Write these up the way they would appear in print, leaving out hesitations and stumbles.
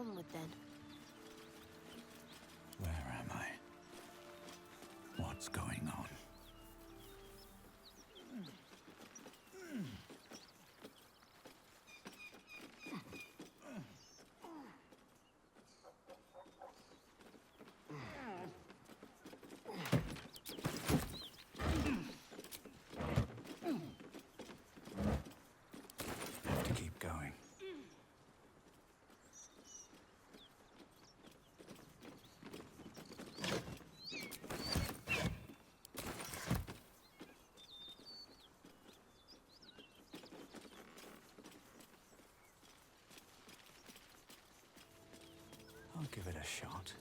onward then. Where am I? What's going on? Have to keep going. I'll give it a shot.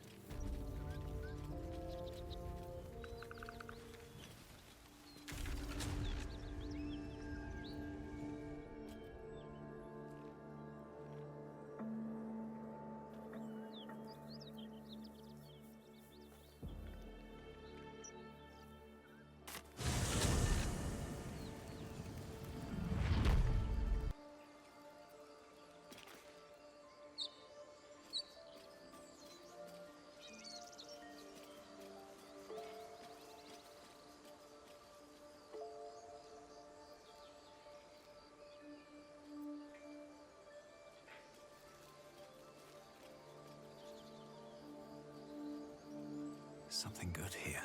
Something good here,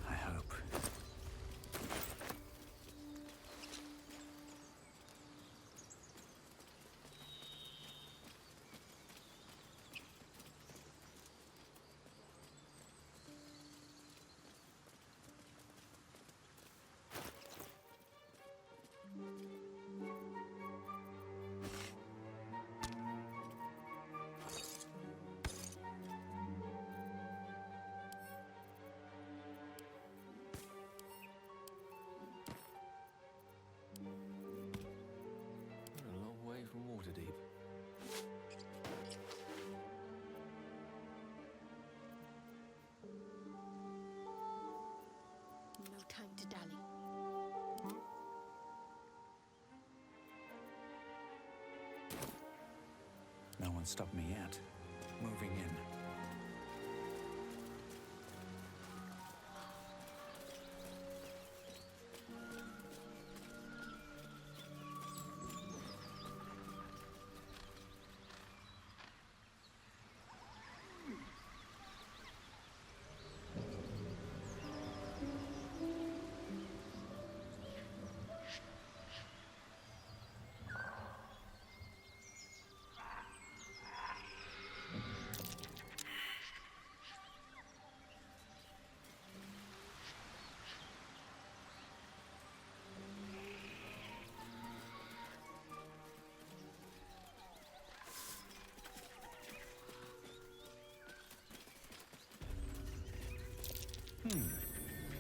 I hope. A long way from Waterdeep. No time to dally. No one stopped me yet. Moving in.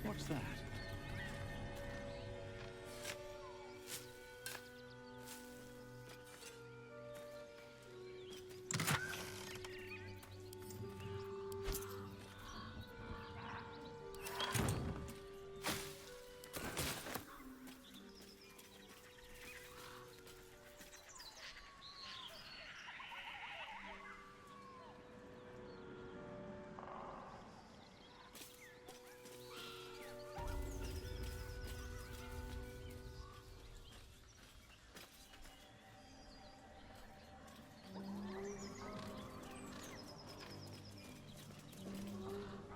What's that?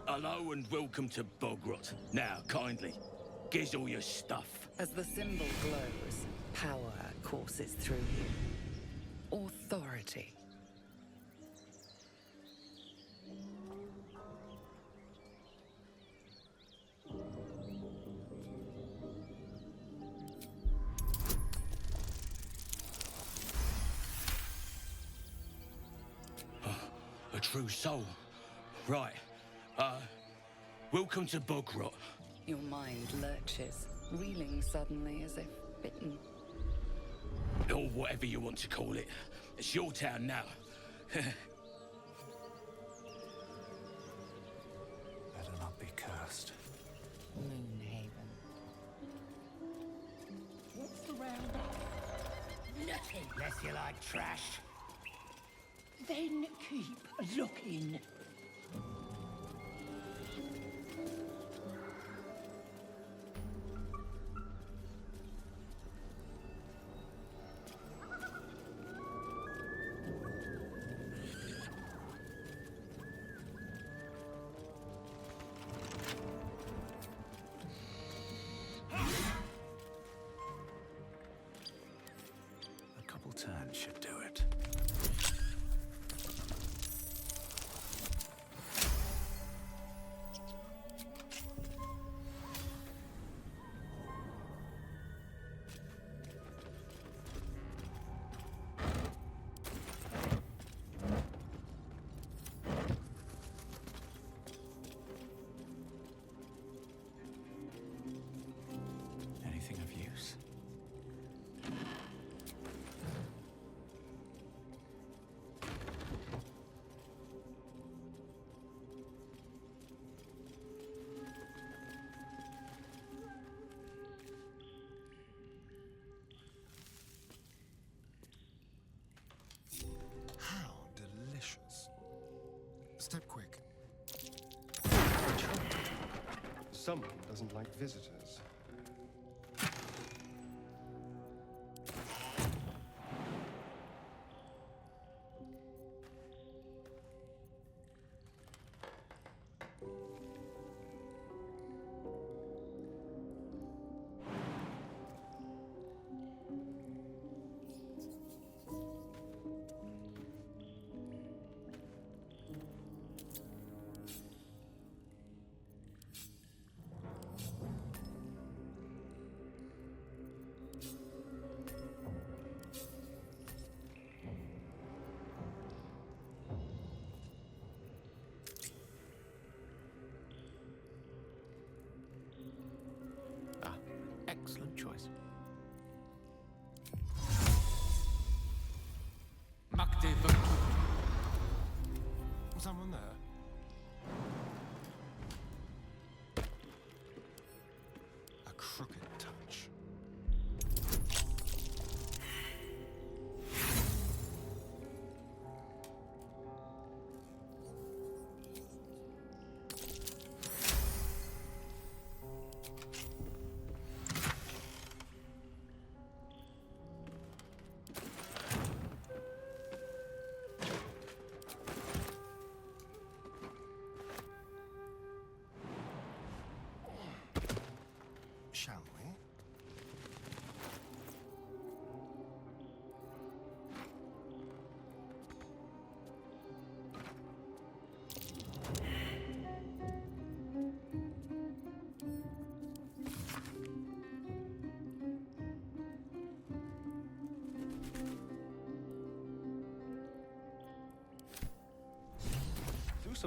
Hello and welcome to Bogrot. Now, kindly, gives all your stuff. As the symbol glows, power courses through you. Authority. A true soul. Right. Welcome to Bogrot. Your mind lurches, reeling suddenly as if bitten. Or whatever you want to call it. It's your town now. Better not be cursed. Moonhaven. What's the round up? Nothing. Unless you like trash. Then keep looking. A couple turns should do it. Anything of use? How delicious. Step quick. Someone doesn't like visitors. Excellent choice. Someone there? A crooked touch. Shall we?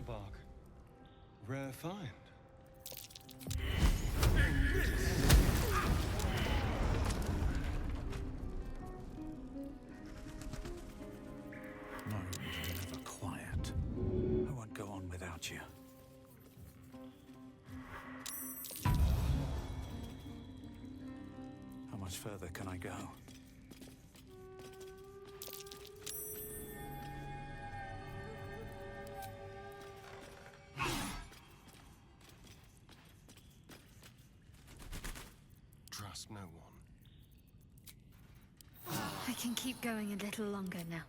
Bark. Rare find. No, you're never quiet. I won't go on without you. How much further can I go? Trust no one. I can keep going a little longer now.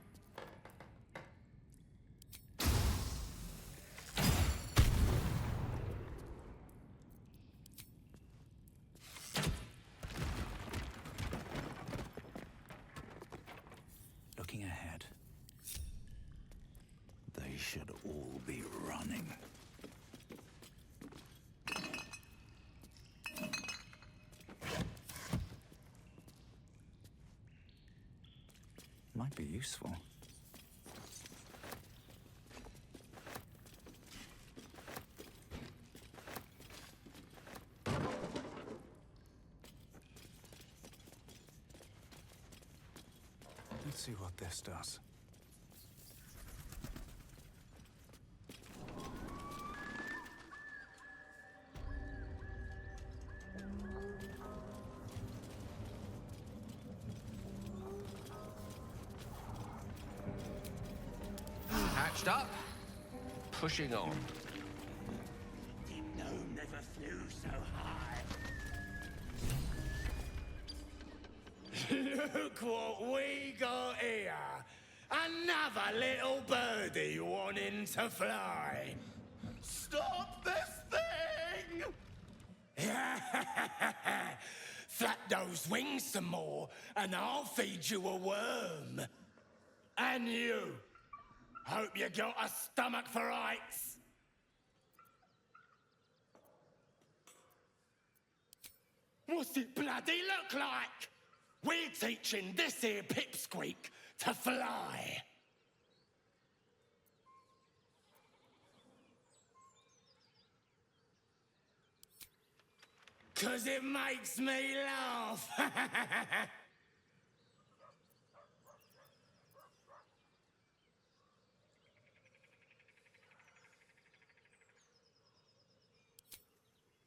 Looking ahead. They should all be running. Might be useful. Let's see what this does. Patched up, pushing on. Didn't know never flew so high. Look what we got here. Another little birdie wanting to fly. Stop this thing! Flap those wings some more, and I'll feed you a worm. And you. Hope you got a stomach for heights. What's it bloody look like? We're teaching this here pipsqueak to fly. 'Cause it makes me laugh.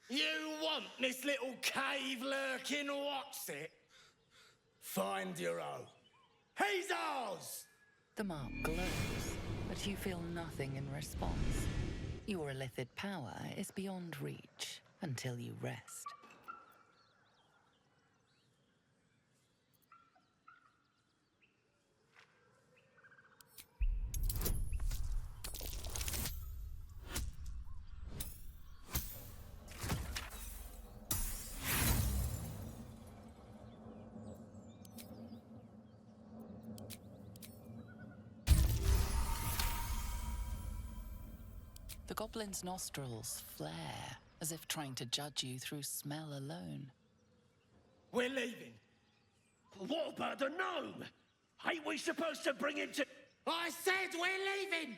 You want this little cave lurking, what's it? Find your own. He's ours! The mark glows, but you feel nothing in response. Your illithid power is beyond reach until you rest. The goblin's nostrils flare, as if trying to judge you through smell alone. We're leaving. What about the gnome? Ain't we supposed to bring him to... I said we're leaving!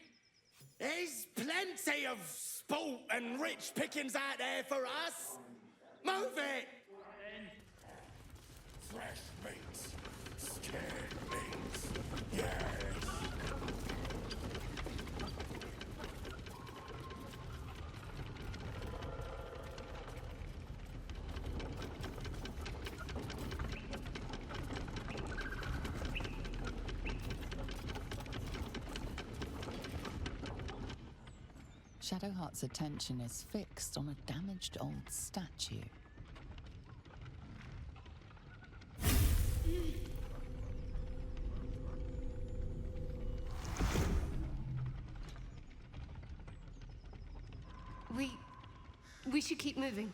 There's plenty of sport and rich pickings out there for us. Move it! Fresh meats. Scared meats. Yes. Shadowheart's attention is fixed on a damaged old statue. We should keep moving.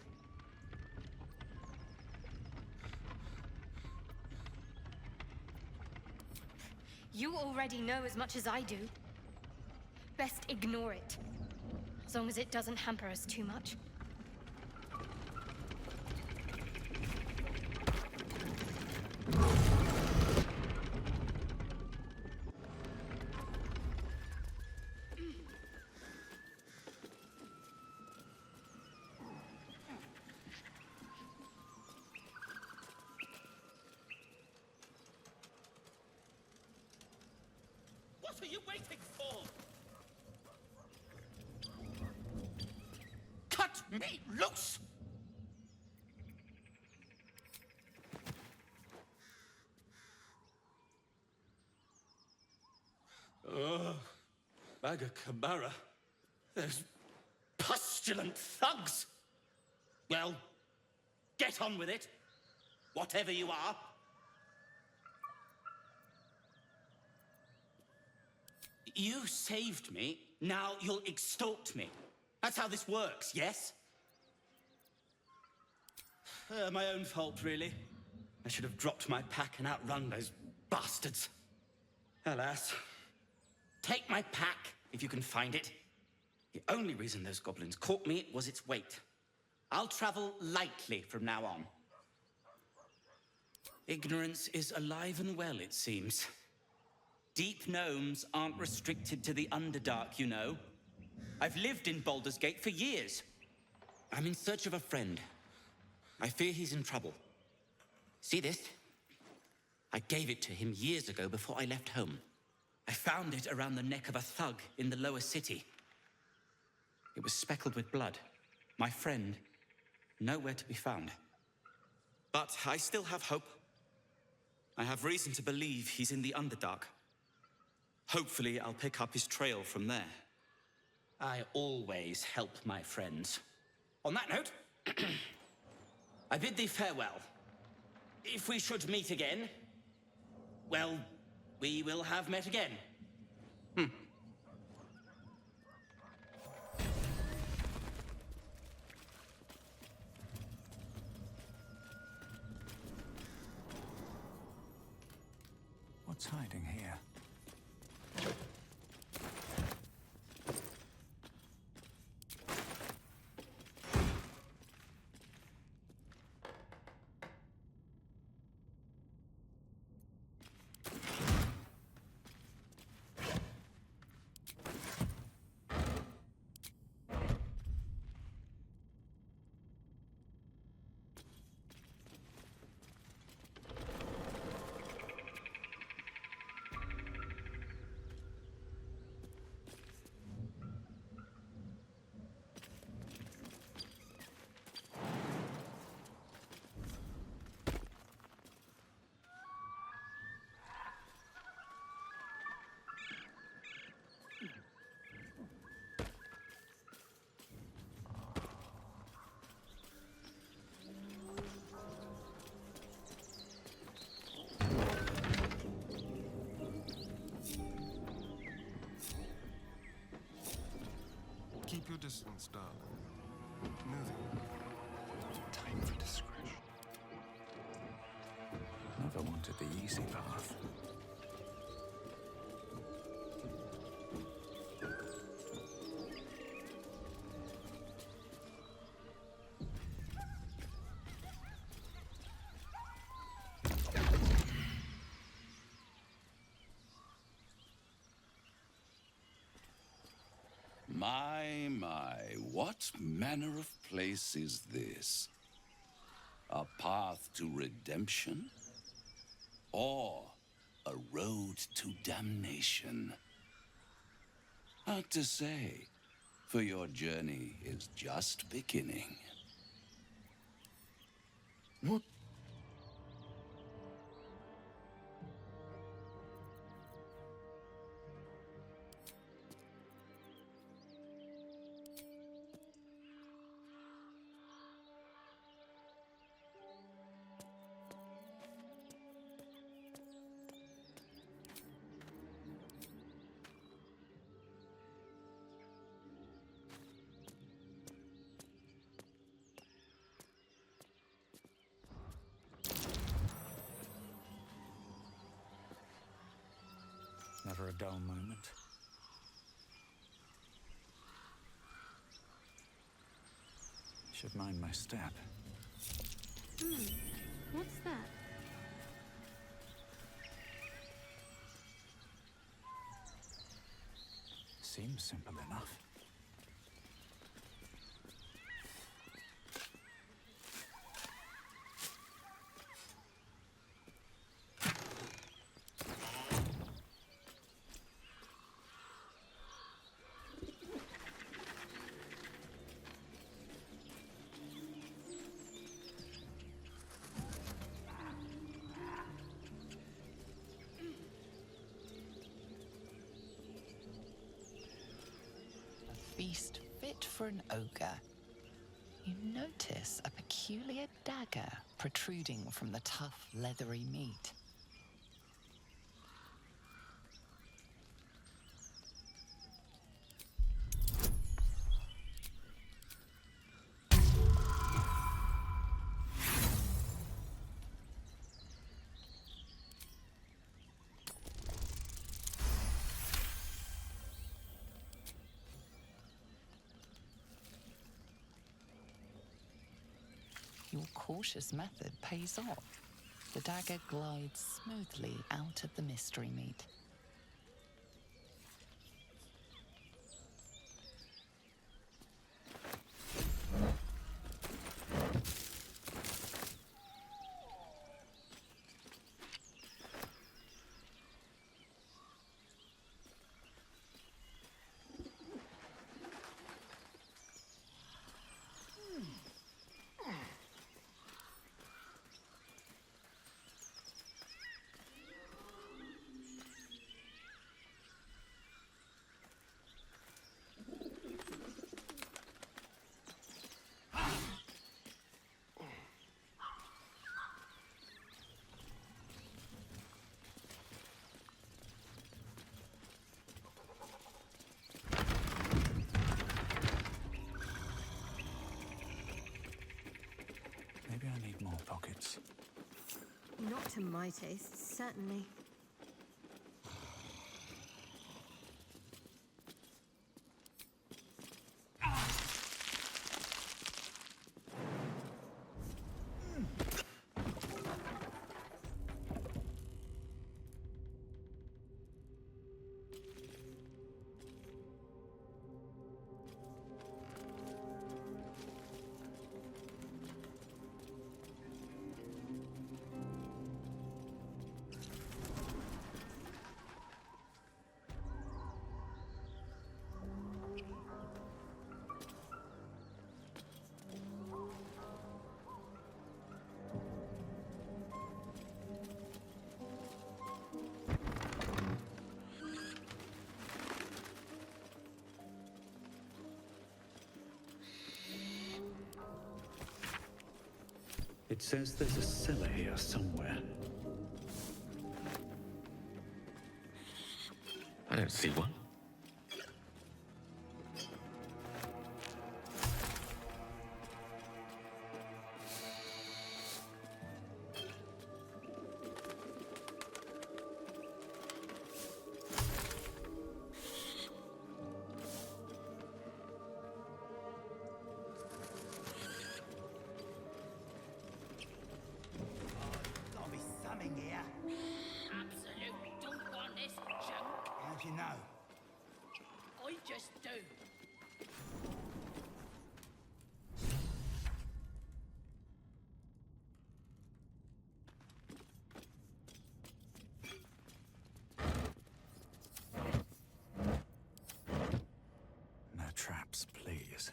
You already know as much as I do. Best ignore it. As long as it doesn't hamper us too much. What are you waiting for? Cut me loose! Baga Kabara. Those pustulant thugs. Well, get on with it. Whatever you are. You saved me, now you'll extort me. That's how this works, yes? My own fault, really. I should have dropped my pack and outrun those bastards. Alas. Take my pack, if you can find it. The only reason those goblins caught me was its weight. I'll travel lightly from now on. Ignorance is alive and well, it seems. Deep gnomes aren't restricted to the Underdark, you know. I've lived in Baldurs Gate for years. I'm in search of a friend. I fear he's in trouble. See this? I gave it to him years ago before I left home. I found it around the neck of a thug in the lower city. It was speckled with blood. My friend, nowhere to be found. But I still have hope. I have reason to believe he's in the Underdark. Hopefully, I'll pick up his trail from there. I always help my friends. On that note, I bid thee farewell. If we should meet again, well, we will have met again. What's hiding here? Keep your distance, darling. Moving. Time for discretion. Never wanted the easy path. My, what manner of place is this? A path to redemption? Or a road to damnation? Hard to say, for your journey is just beginning. What? Never a dull moment. Should mind my step. What's that? Seems simple enough. Feast fit for an ogre. You notice a peculiar dagger protruding from the tough, leathery meat. Your cautious method pays off. The dagger glides smoothly out of the mystery meat. To my taste, certainly. It says there's a cellar here somewhere. I don't see one. Gotta be something here. Absolutely don't want this junk. How do you know? I just do. No traps, please.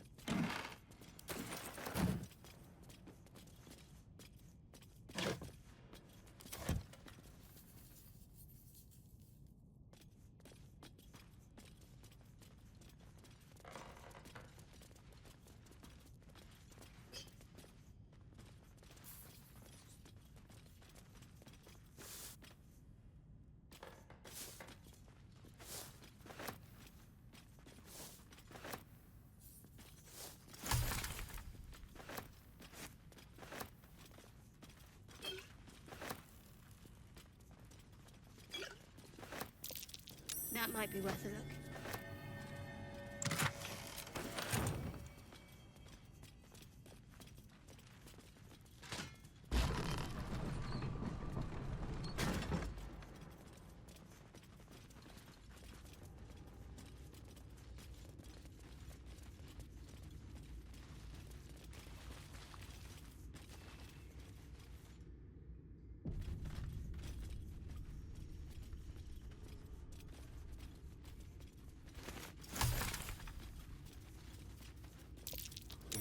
That might be worth a look.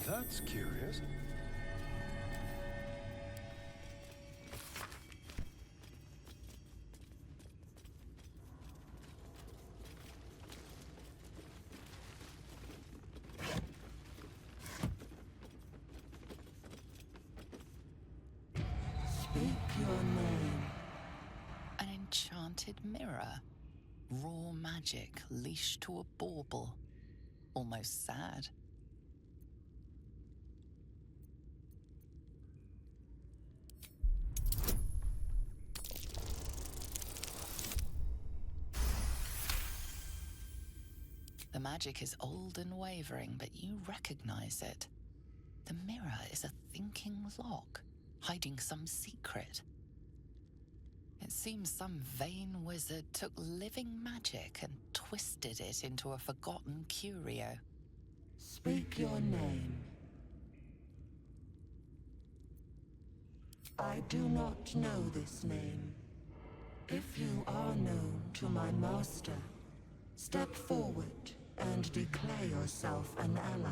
That's curious. Speak your name. An enchanted mirror. Raw magic leashed to a bauble. Almost sad. The magic is old and wavering, but you recognize it. The mirror is a thinking lock, hiding some secret. It seems some vain wizard took living magic and twisted it into a forgotten curio. Speak your name. I do not know this name. If you are known to my master, step forward and declare yourself an ally.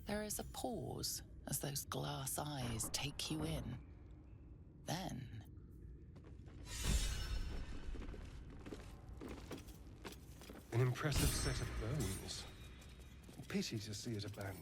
There is a pause as those glass eyes take you in. Then... An impressive set of bones. Pity to see it abandoned.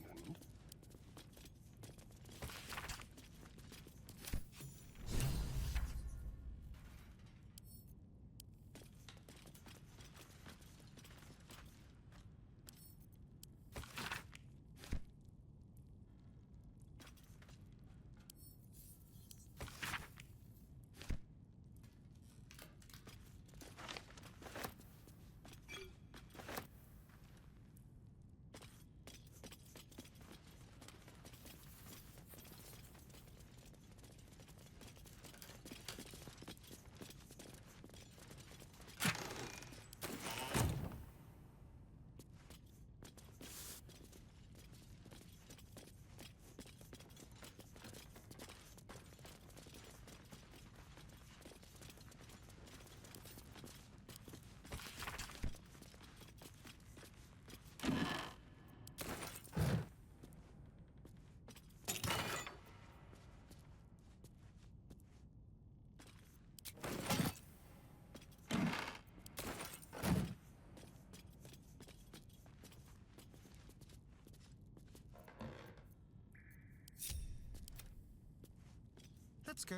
Let's go.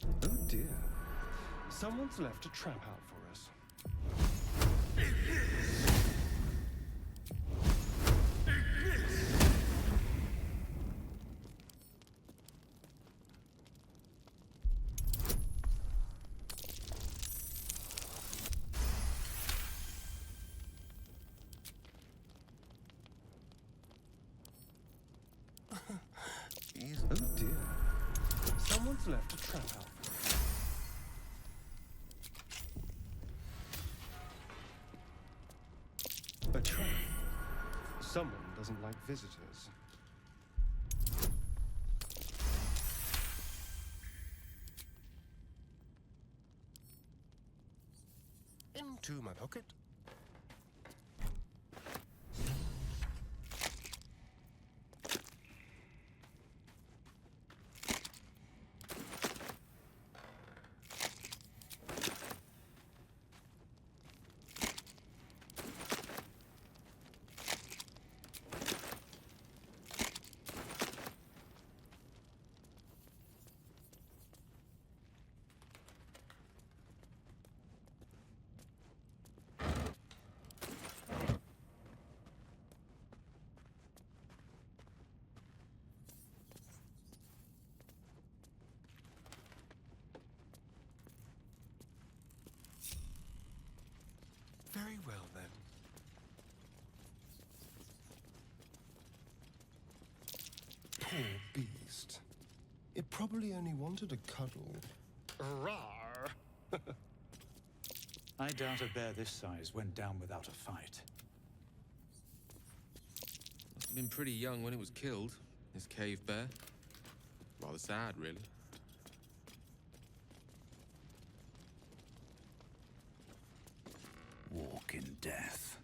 Oh dear. Someone's left a trap out for us. Oh dear. Someone's left a trap out for us. A trap? Someone doesn't like visitors. Into my pocket. Very well, then. Poor beast. It probably only wanted a cuddle. Rawr! I doubt a bear this size went down without a fight. Must have been pretty young when it was killed, this cave bear. Rather sad, really. Walk in death.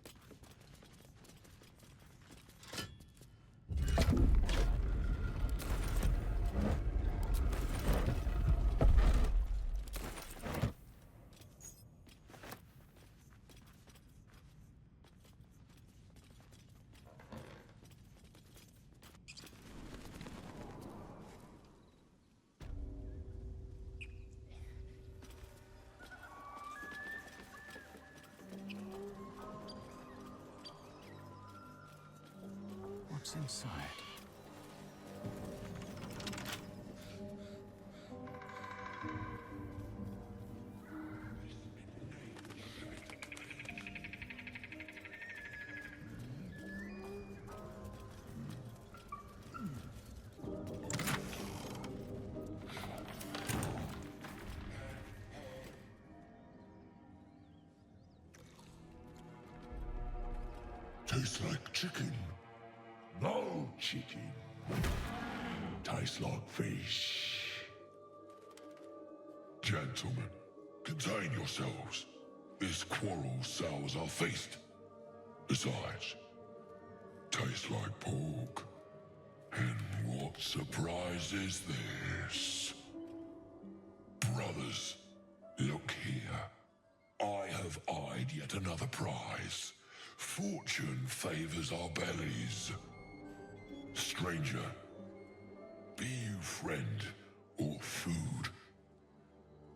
What's inside? Tastes like chicken. No chicken. Tastes like fish. Gentlemen, contain yourselves. This quarrel sours our feast. Besides, tastes like pork. And what surprise is this? Brothers, look here. I have eyed yet another prize. Fortune favors our bellies. Stranger, be you friend or food.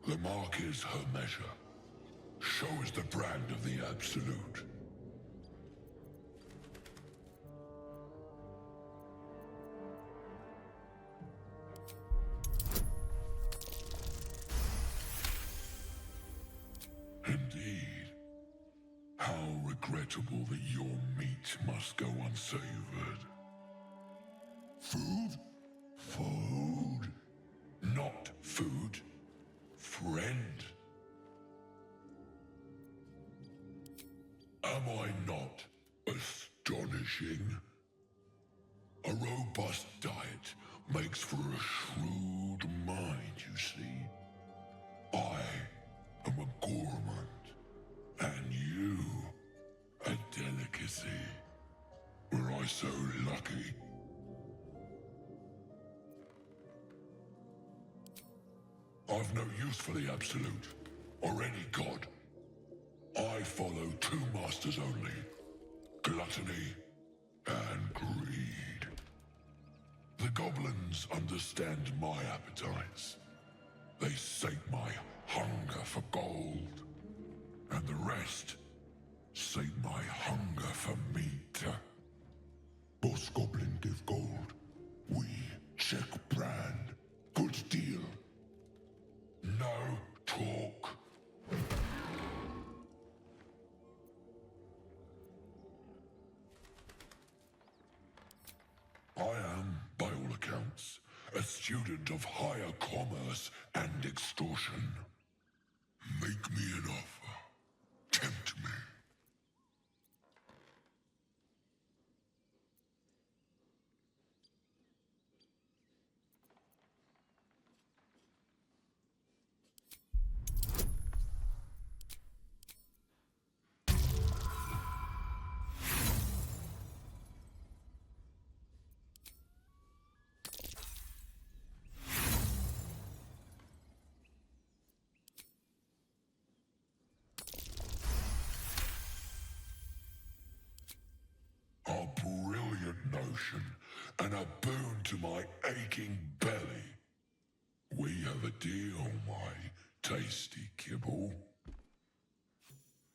The mark is her measure. Show us the brand of the absolute. Indeed. How regrettable that your meat must go unsavored. Food? Food. Not food. Friend. Am I not astonishing? A robust diet makes for a shrewd mind, you see. I am a gourmand, and you a delicacy. Were I so lucky? I've no use for the absolute, or any god. I follow two masters only, gluttony and greed. The goblins understand my appetites. They sate my hunger for gold. And the rest sate my hunger for meat. Boss Goblin give gold. We check brand. Good deal. No talk. I am, by all accounts, a student of higher commerce and extortion. Make me an offer. Tempt me. A brilliant notion, and a boon to my aching belly. We have a deal, my tasty kibble.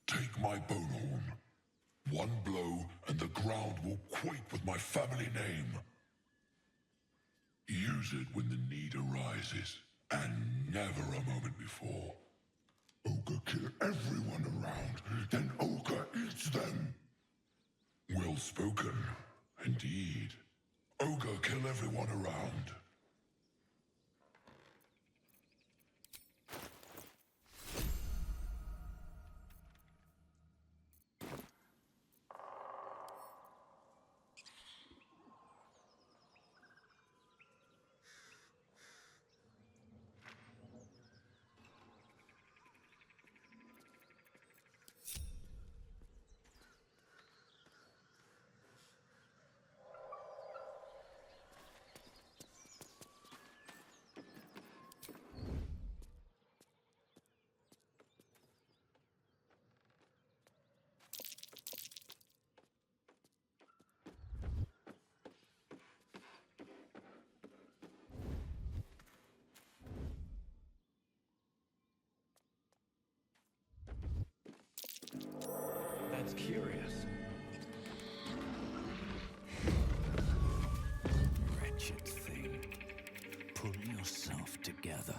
Take my bone horn. One blow, and the ground will quake with my family name. Use it when the need arises, and never a moment before. Ogre kill everyone around, then Ogre eats them. Well spoken, indeed. Ogre kill everyone around. That's curious. Wretched thing. Pull yourself together.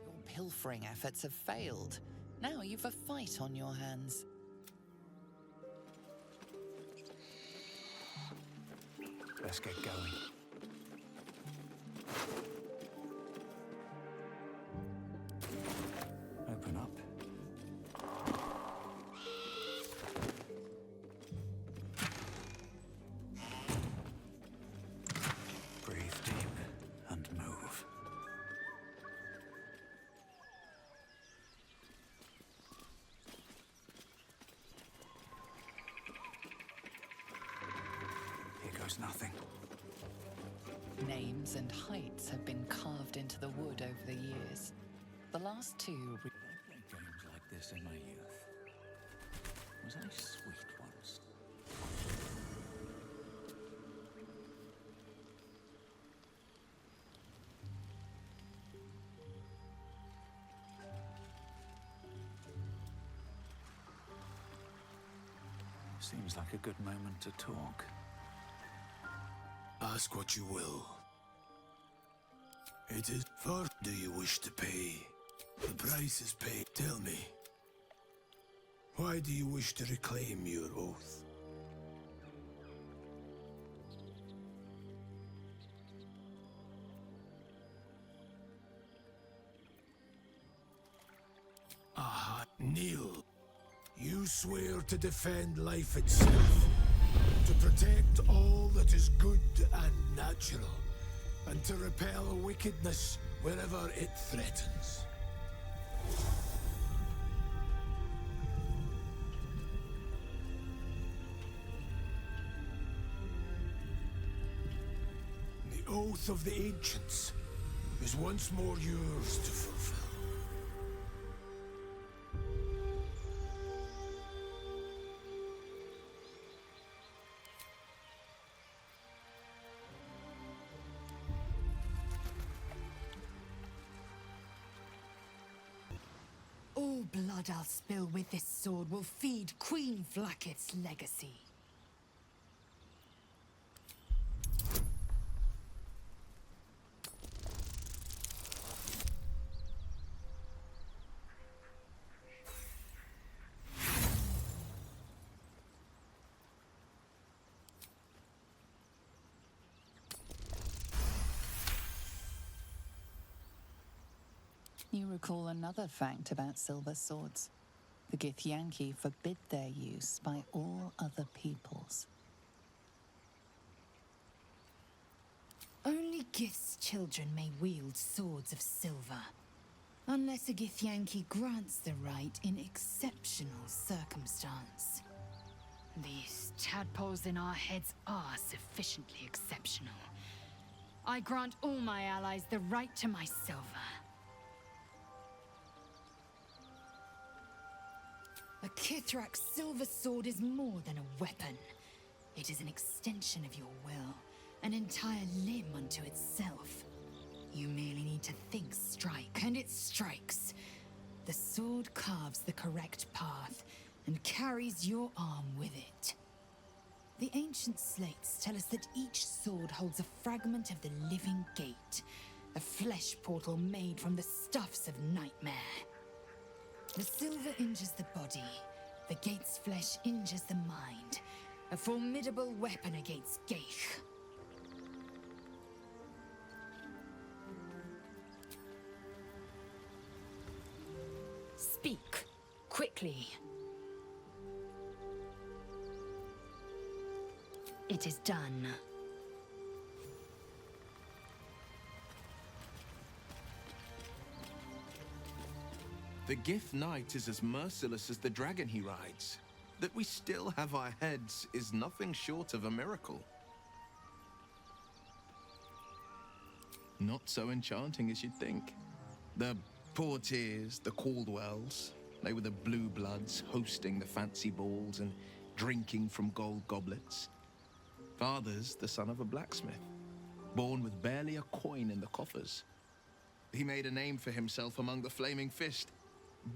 Your pilfering efforts have failed. Now you've a fight on your hands. Let's get going. Open up. Breathe deep and move. Here goes nothing. Names and heights have been carved into the wood over the years. The last two... I played games like this in my youth. Was I sweet once? Seems like a good moment to talk. Ask what you will. It is for do you wish to pay? The price is paid. Tell me. Why do you wish to reclaim your oath? Aha, kneel. You swear to defend life itself, to protect all that is good and natural, and to repel wickedness wherever it threatens. The oath of the ancients is once more yours to fulfill. blood I'll spill with this sword will feed Queen Flacket's legacy. You recall another fact about silver swords. The Githyanki forbid their use by all other peoples. Only Gith's children may wield swords of silver, unless a Githyanki grants the right in exceptional circumstance. These tadpoles in our heads are sufficiently exceptional. I grant all my allies the right to my silver. A Kithrak's silver sword is more than a weapon. It is an extension of your will, an entire limb unto itself. You merely need to think strike, and it strikes. The sword carves the correct path, and carries your arm with it. The ancient slates tell us that each sword holds a fragment of the living gate, a flesh portal made from the stuffs of nightmare. The silver injures the body, the gate's flesh injures the mind. A formidable weapon against Gaeth. Speak, quickly. It is done. The Gith Knight is as merciless as the dragon he rides. That we still have our heads is nothing short of a miracle. Not so enchanting as you'd think. The Portiers, the Caldwells, they were the blue bloods hosting the fancy balls and drinking from gold goblets. Father's the son of a blacksmith, born with barely a coin in the coffers. He made a name for himself among the Flaming Fist.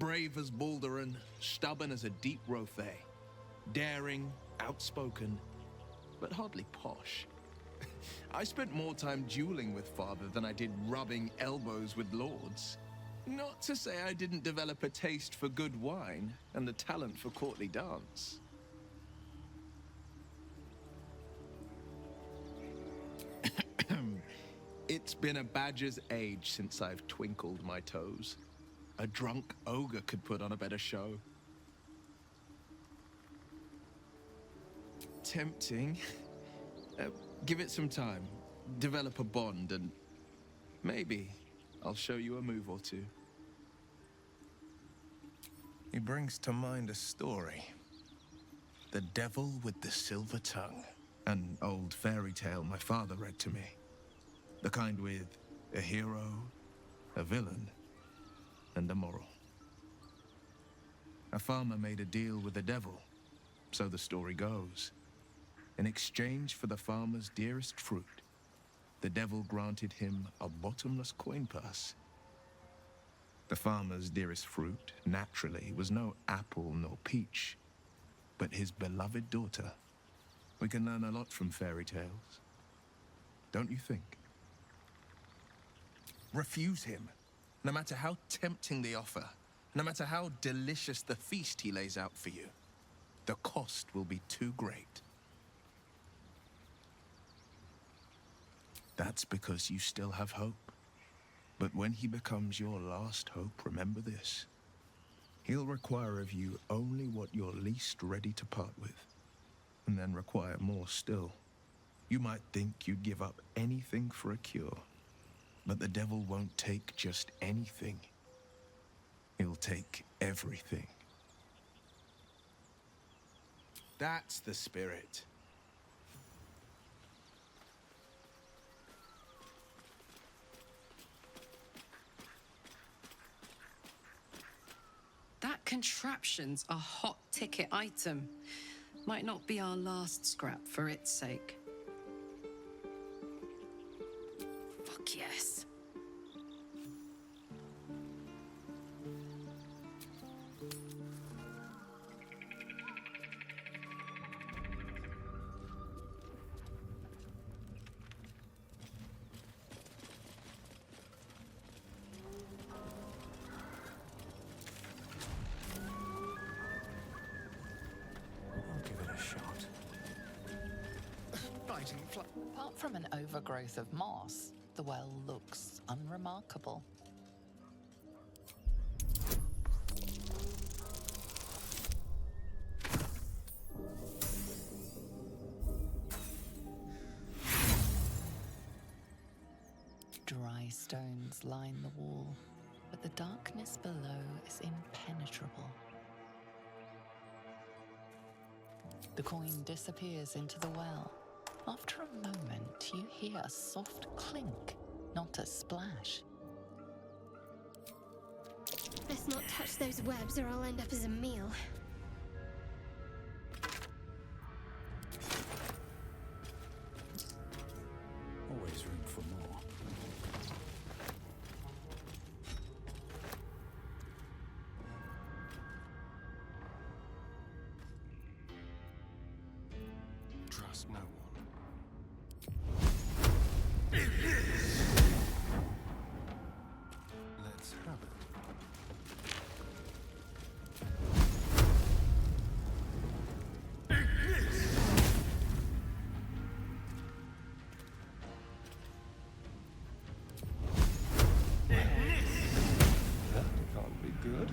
Brave as Balduran, stubborn as a deep Rothay. Daring, outspoken, but hardly posh. I spent more time dueling with father than I did rubbing elbows with lords. Not to say I didn't develop a taste for good wine and the talent for courtly dance. It's been a badger's age since I've twinkled my toes. A drunk ogre could put on a better show. Tempting. Give it some time. Develop a bond and maybe I'll show you a move or two. He brings to mind a story. The Devil with the Silver Tongue. An old fairy tale my father read to me. The kind with a hero, a villain, and a moral. A farmer made a deal with the devil, so the story goes. In exchange for the farmer's dearest fruit, the devil granted him a bottomless coin purse. The farmer's dearest fruit, naturally, was no apple nor peach, but his beloved daughter. We can learn a lot from fairy tales, don't you think? Refuse him, no matter how tempting the offer, no matter how delicious the feast he lays out for you. The cost will be too great. That's because you still have hope. But when he becomes your last hope, remember this. He'll require of you only what you're least ready to part with, and then require more still. You might think you'd give up anything for a cure, but the devil won't take just anything. He'll take everything. That's the spirit. That contraption's a hot ticket item. Might not be our last scrap for its sake. Fuck yes. Apart from an overgrowth of moss, the well looks unremarkable. Dry stones line the wall, but the darkness below is impenetrable. The coin disappears into the well. After a moment, you hear a soft clink, not a splash. Let's not touch those webs or I'll end up as a meal. Always room for more. Trust no one. Let's have it. That can't be good.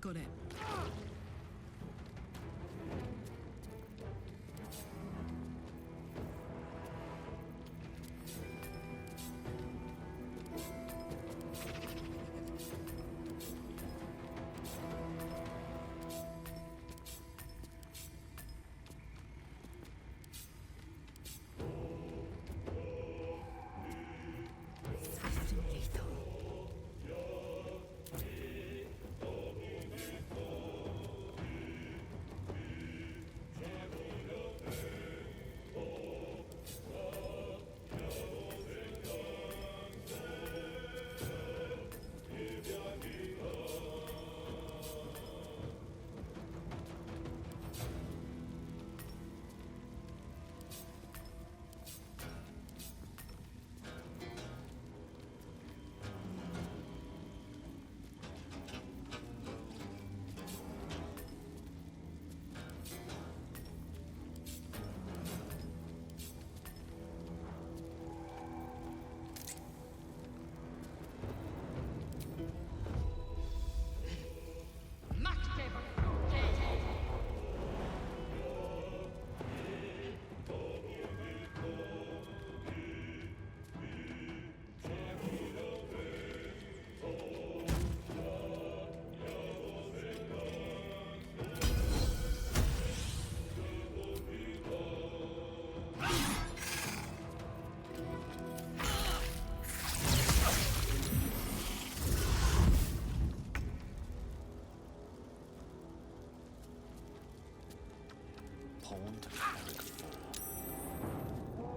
I've got it. Pawned cleric 4.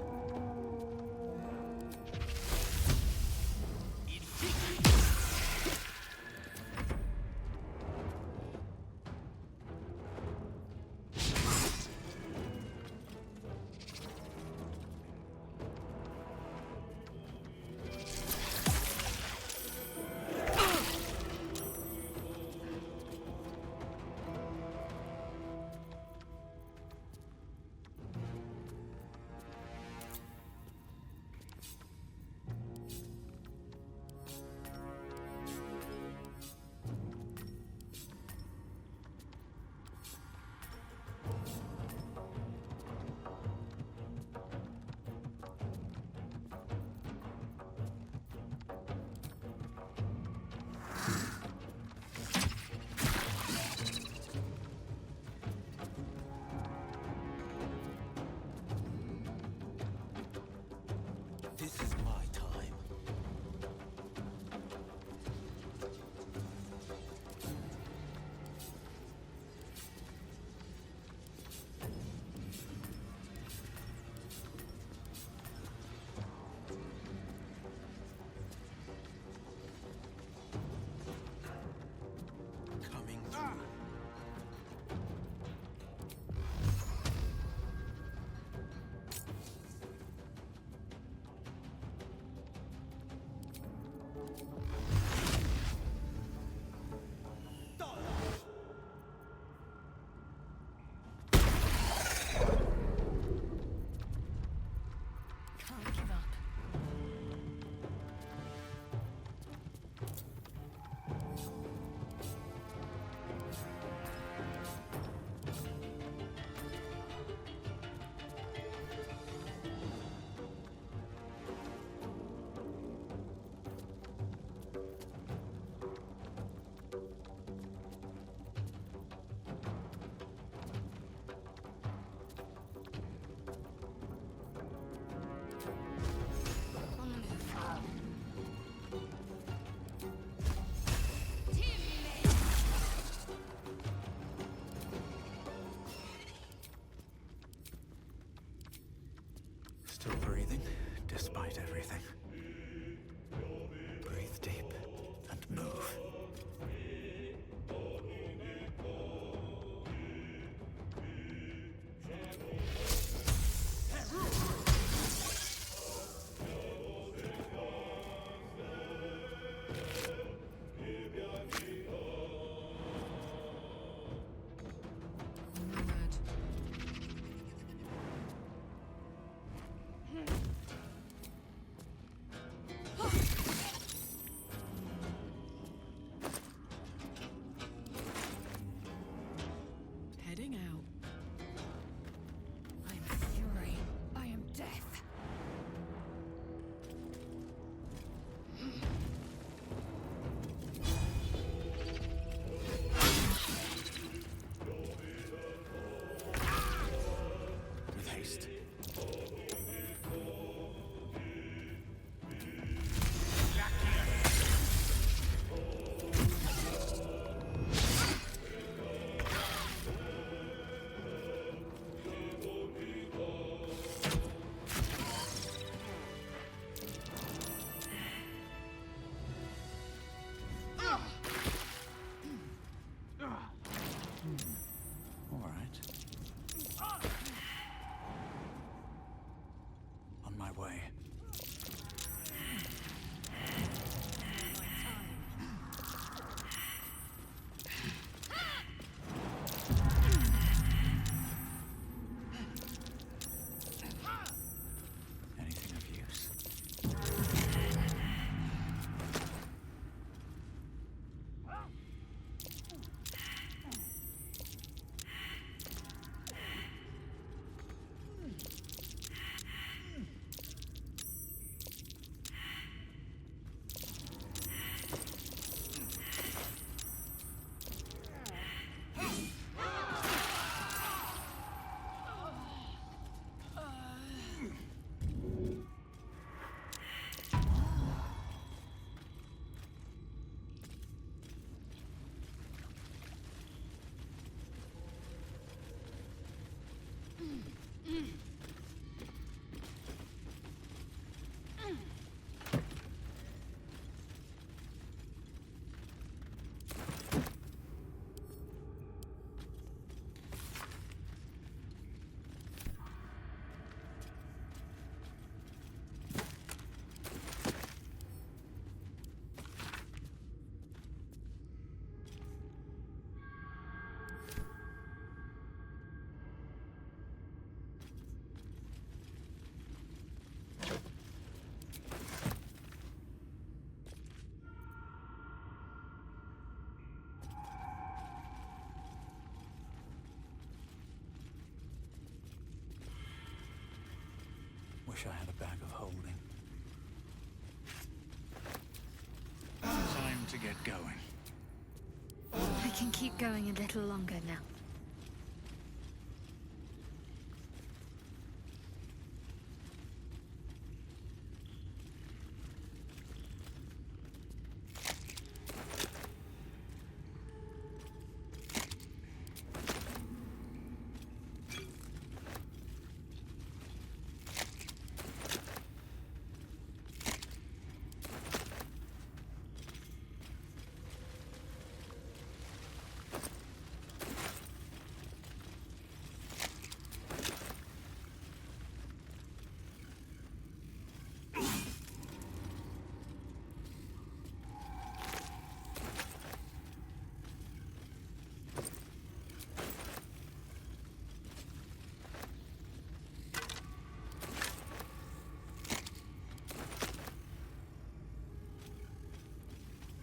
This is my time. Coming through. Can't give up. Wish I had a bag of holding. Time to get going. I can keep going a little longer now.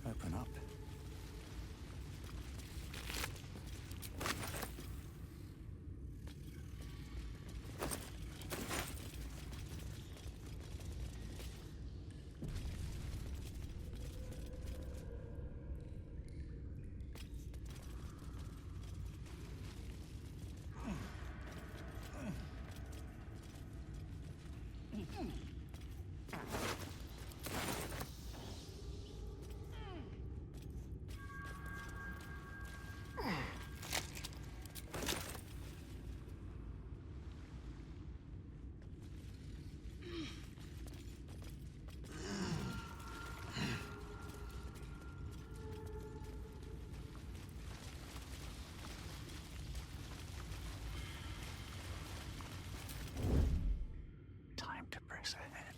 Open up. Time to press ahead.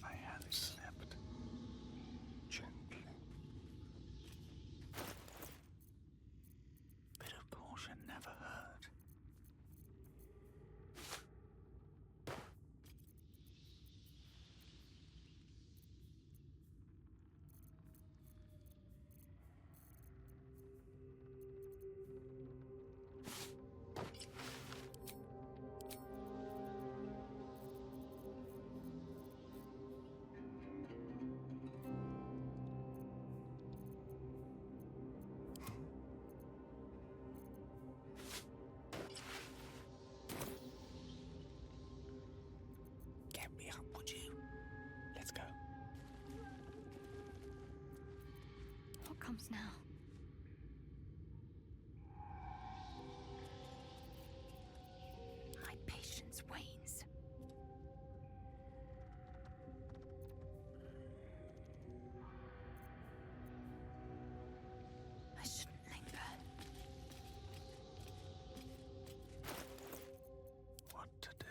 I had slept gently. Bit of caution never hurt. Get me up, would you? Let's go. What comes now? My patience wanes. I shouldn't linger. What to do?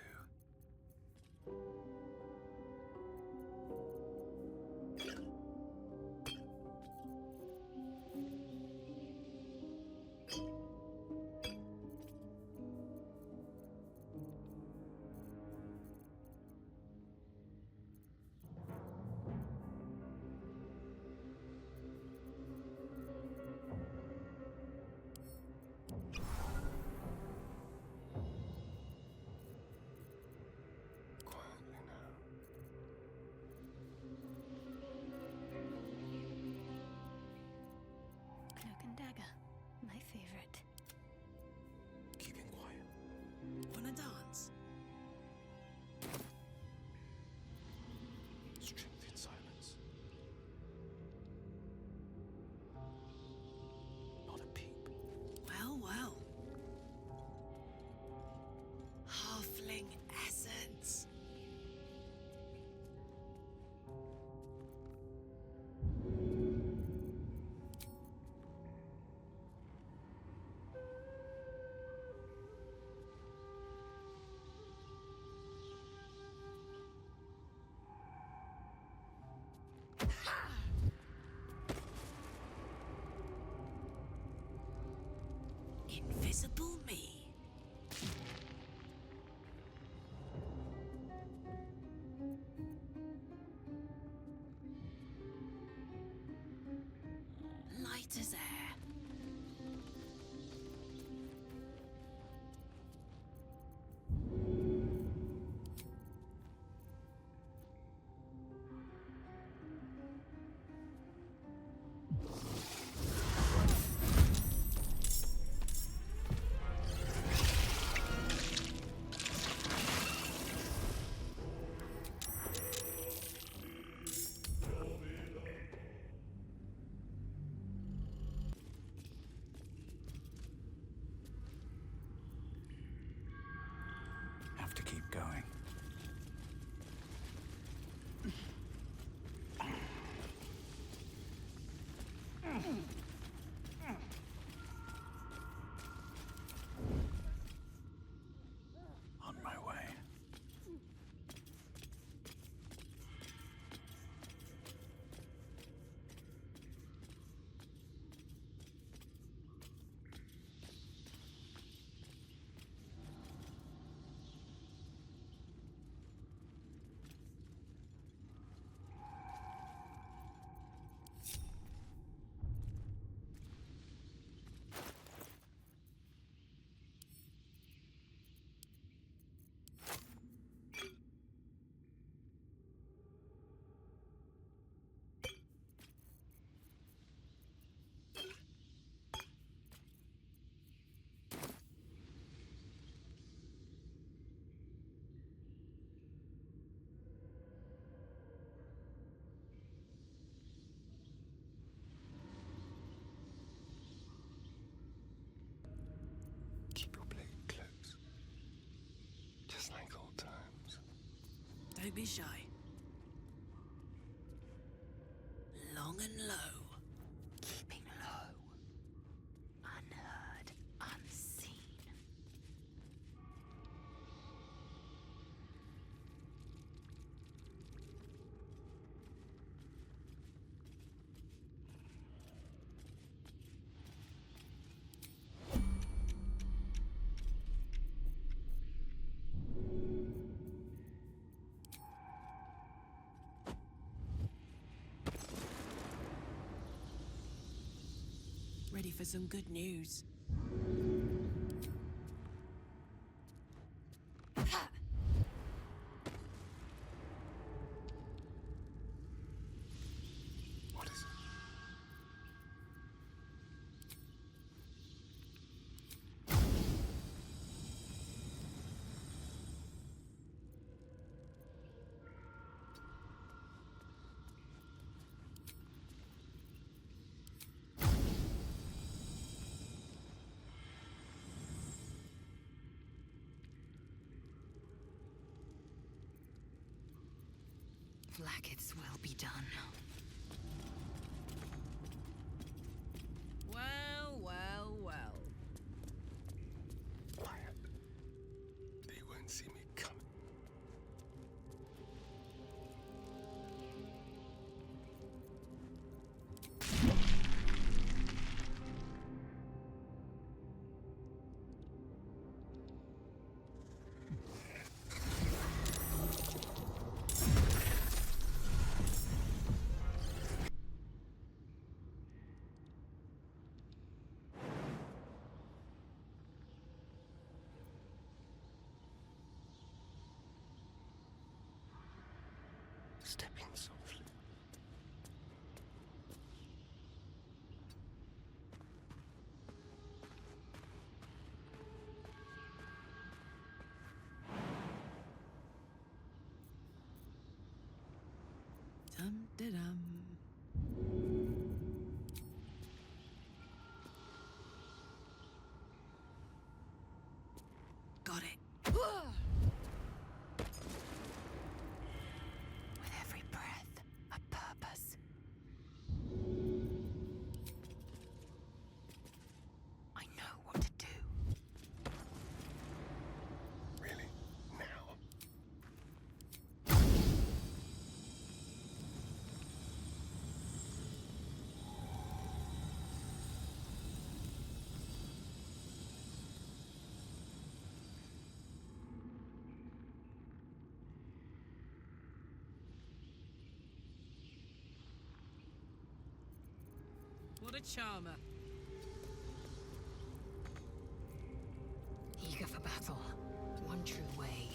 Just like old times. Don't be shy. Long and low. Keeping low. Unheard, unseen. Ready for some good news. What is it? Blackets will be done. Well, well, well. Quiet. They won't see me coming. Stepping softly. Dum-da-dum. Got it. With every breath, a purpose. I know what to do. Really? Now? What a charmer. Eager for battle. One true way.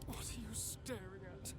What are you staring at?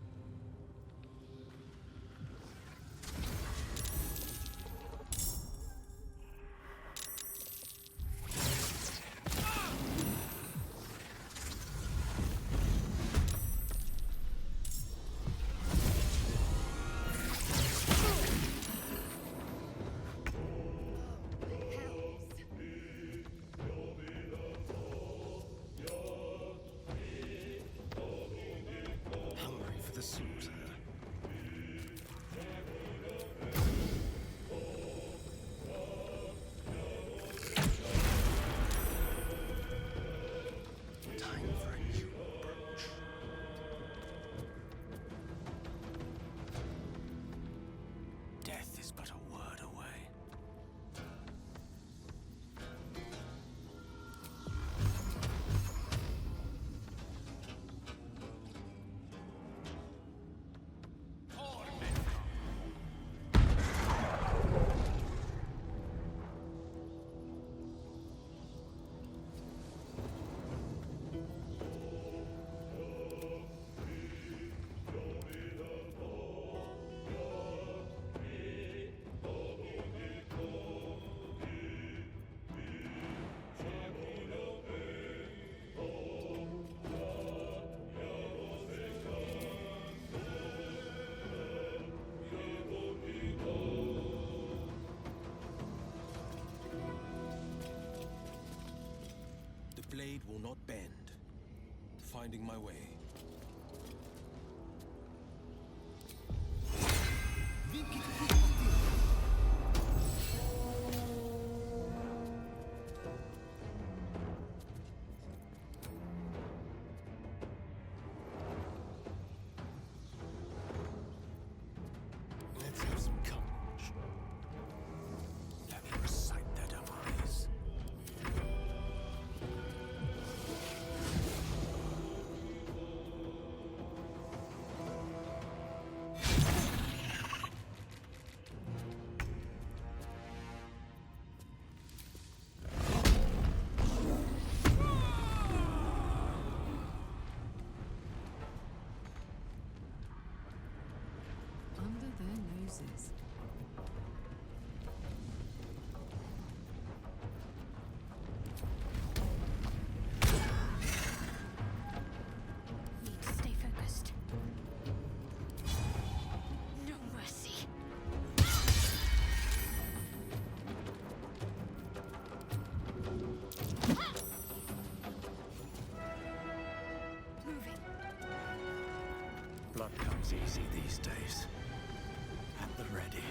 finding my way. Let's have some courage. Let me recite their demise. Under their noses. Need to stay focused. No mercy. Moving. Blood comes easy these days. At the ready.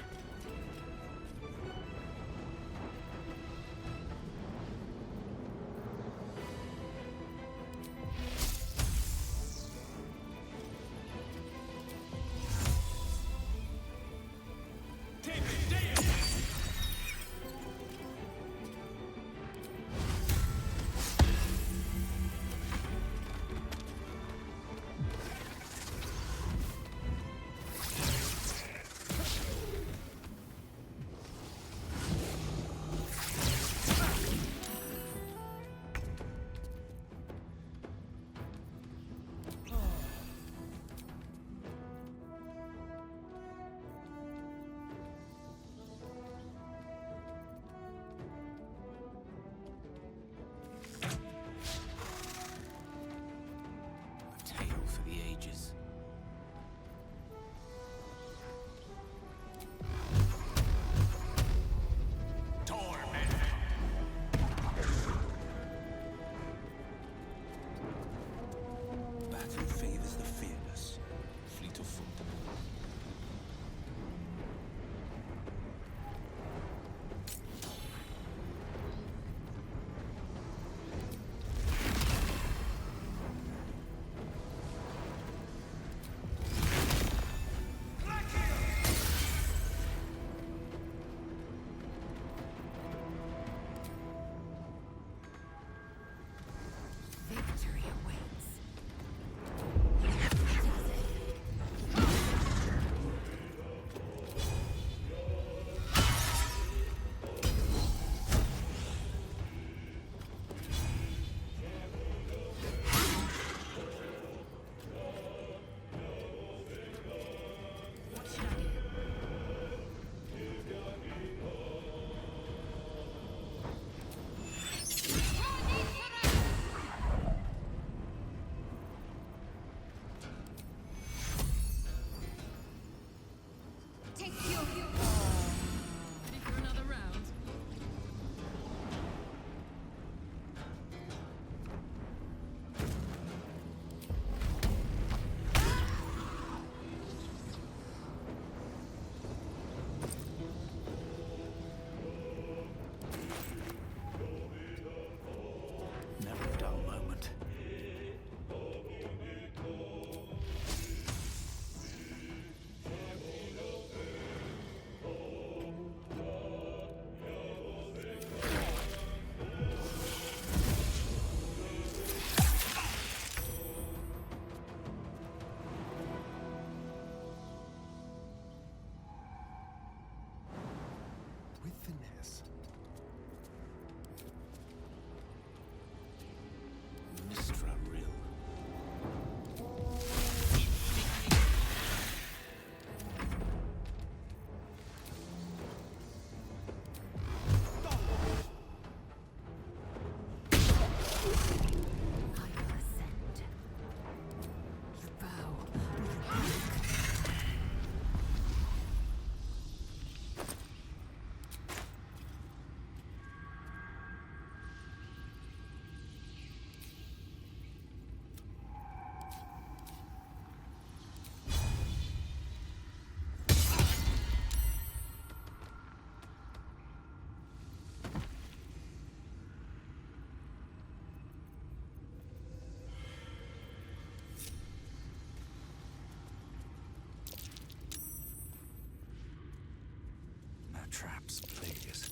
traps, please.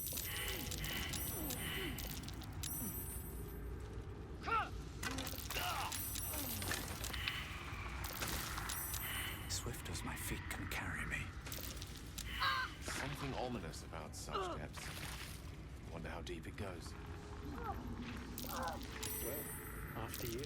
Swift as my feet can carry me. Something ominous about such depths. Wonder how deep it goes. Well, after you.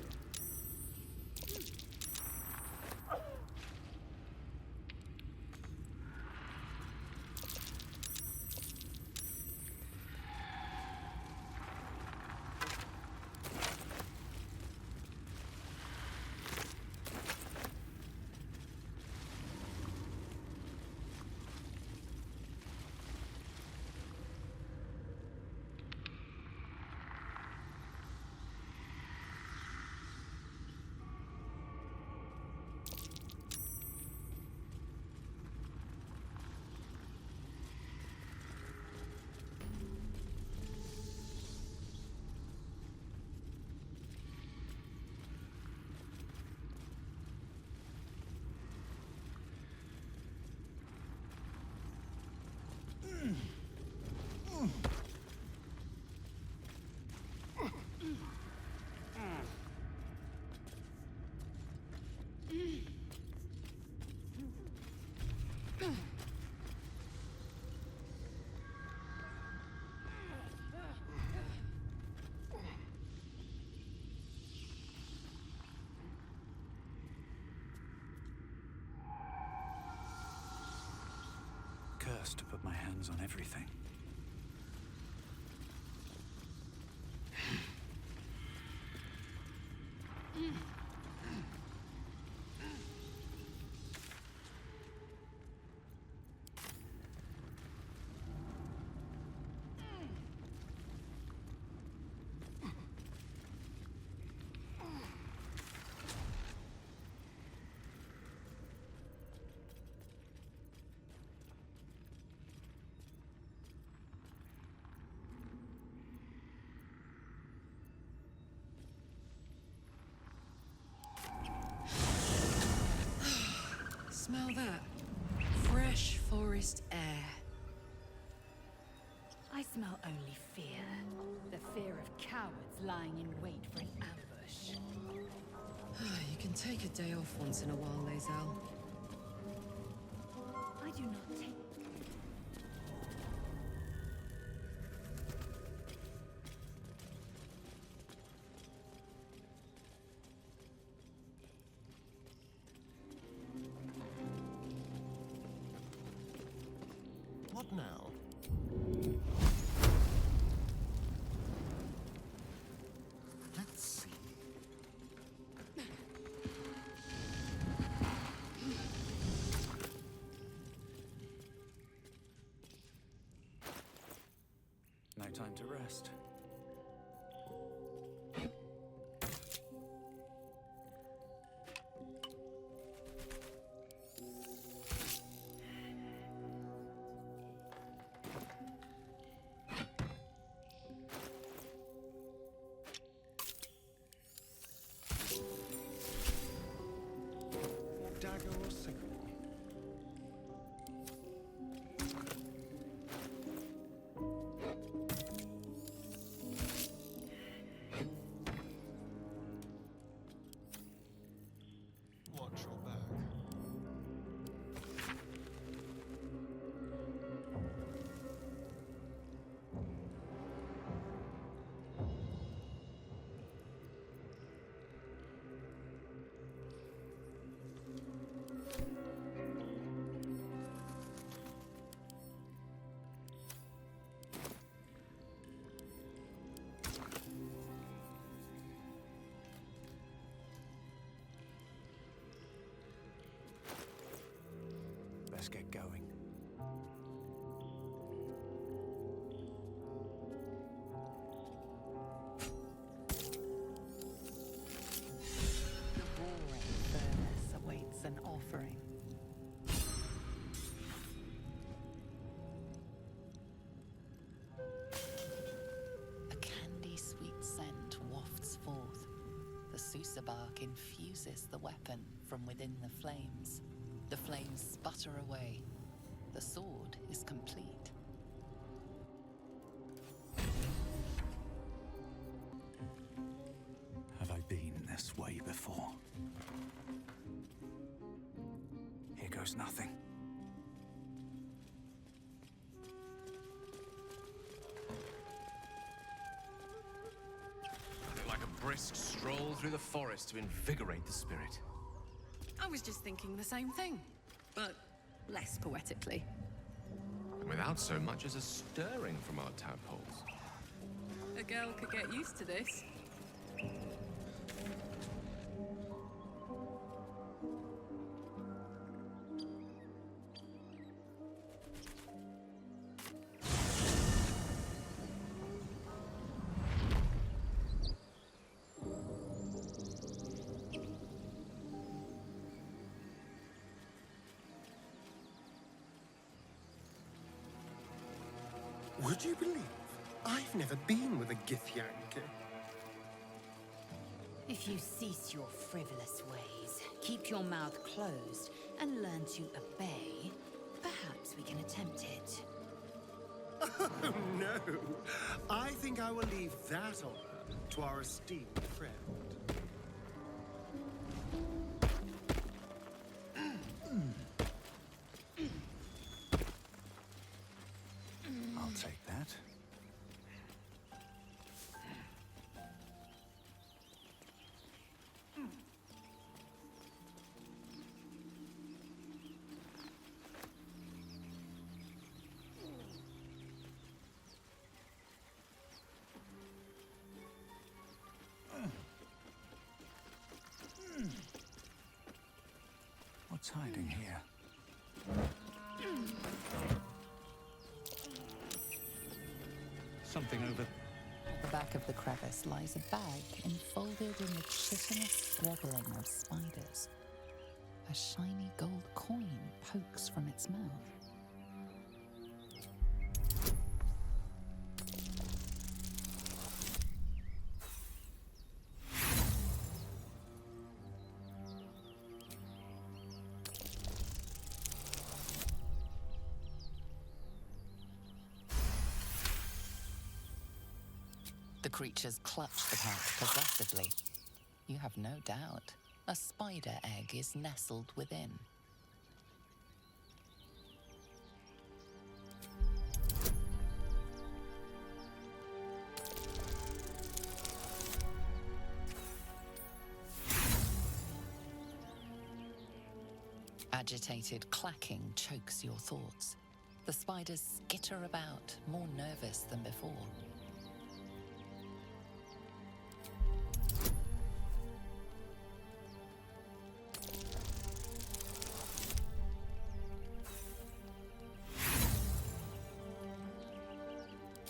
Cursed to put my hands on everything. Smell that? Fresh forest air. I smell only fear. The fear of cowards lying in wait for an ambush. You can take a day off once in a while, Lae'zel. I do not take... What now? Let's see. No time to rest. Dagger or sickle? Watch your back. Let's get going. The roaring furnace awaits an offering. A candy-sweet scent wafts forth. The Susa bark infuses the weapon from within the flames. The flames sputter away. The sword is complete. this way before. Here goes nothing. Like a brisk stroll through the forest to invigorate the spirit. I was just thinking the same thing, but less poetically. And without so much as a stirring from our tadpoles. A girl could get used to this. Would you believe I've never been with a Githyanki? If you cease your frivolous ways, keep your mouth closed, and learn to obey, perhaps we can attempt it. Oh, no. I think I will leave that honor to our esteemed friend. I'll take that. What's hiding here? Something over... At the back of the crevice lies a bag enfolded in the chitinous squabbling of spiders. A shiny gold coin pokes from its mouth. The creatures clutch the pouch possessively. You have no doubt. A spider egg is nestled within. Agitated clacking chokes your thoughts. The spiders skitter about, more nervous than before.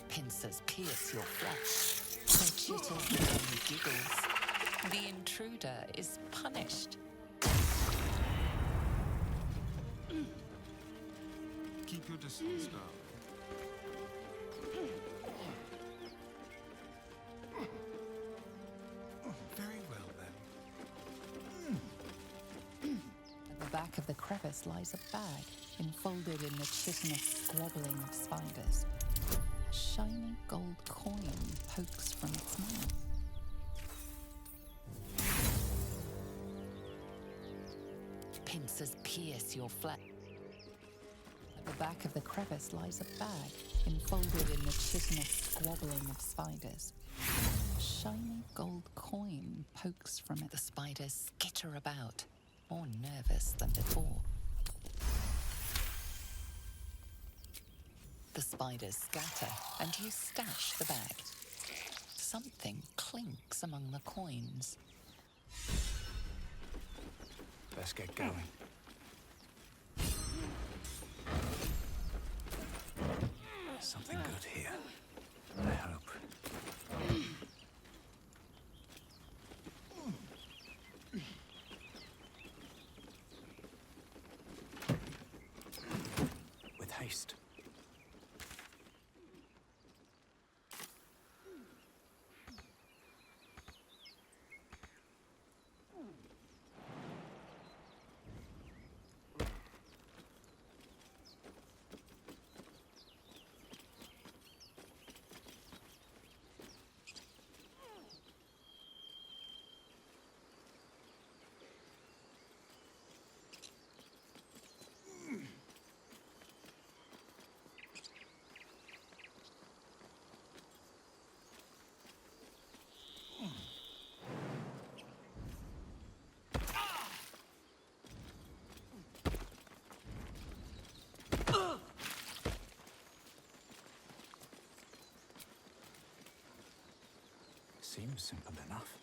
Pincers pierce your flesh. The jitters become giggles. The intruder is punished. Keep your distance now. Very well, then. At the back of the crevice lies a bag, enfolded in the chitinous squabbling of spiders. A shiny gold coin pokes from its mouth. Pincers pierce your flesh. At the back of the crevice lies a bag, enfolded in the chitinous squabbling of spiders. A shiny gold coin pokes from it. The spiders skitter about, more nervous than before. The spiders scatter, and you stash the bag. Something clinks among the coins. Let's get going. Something good here. I hope. With haste. seems simple enough.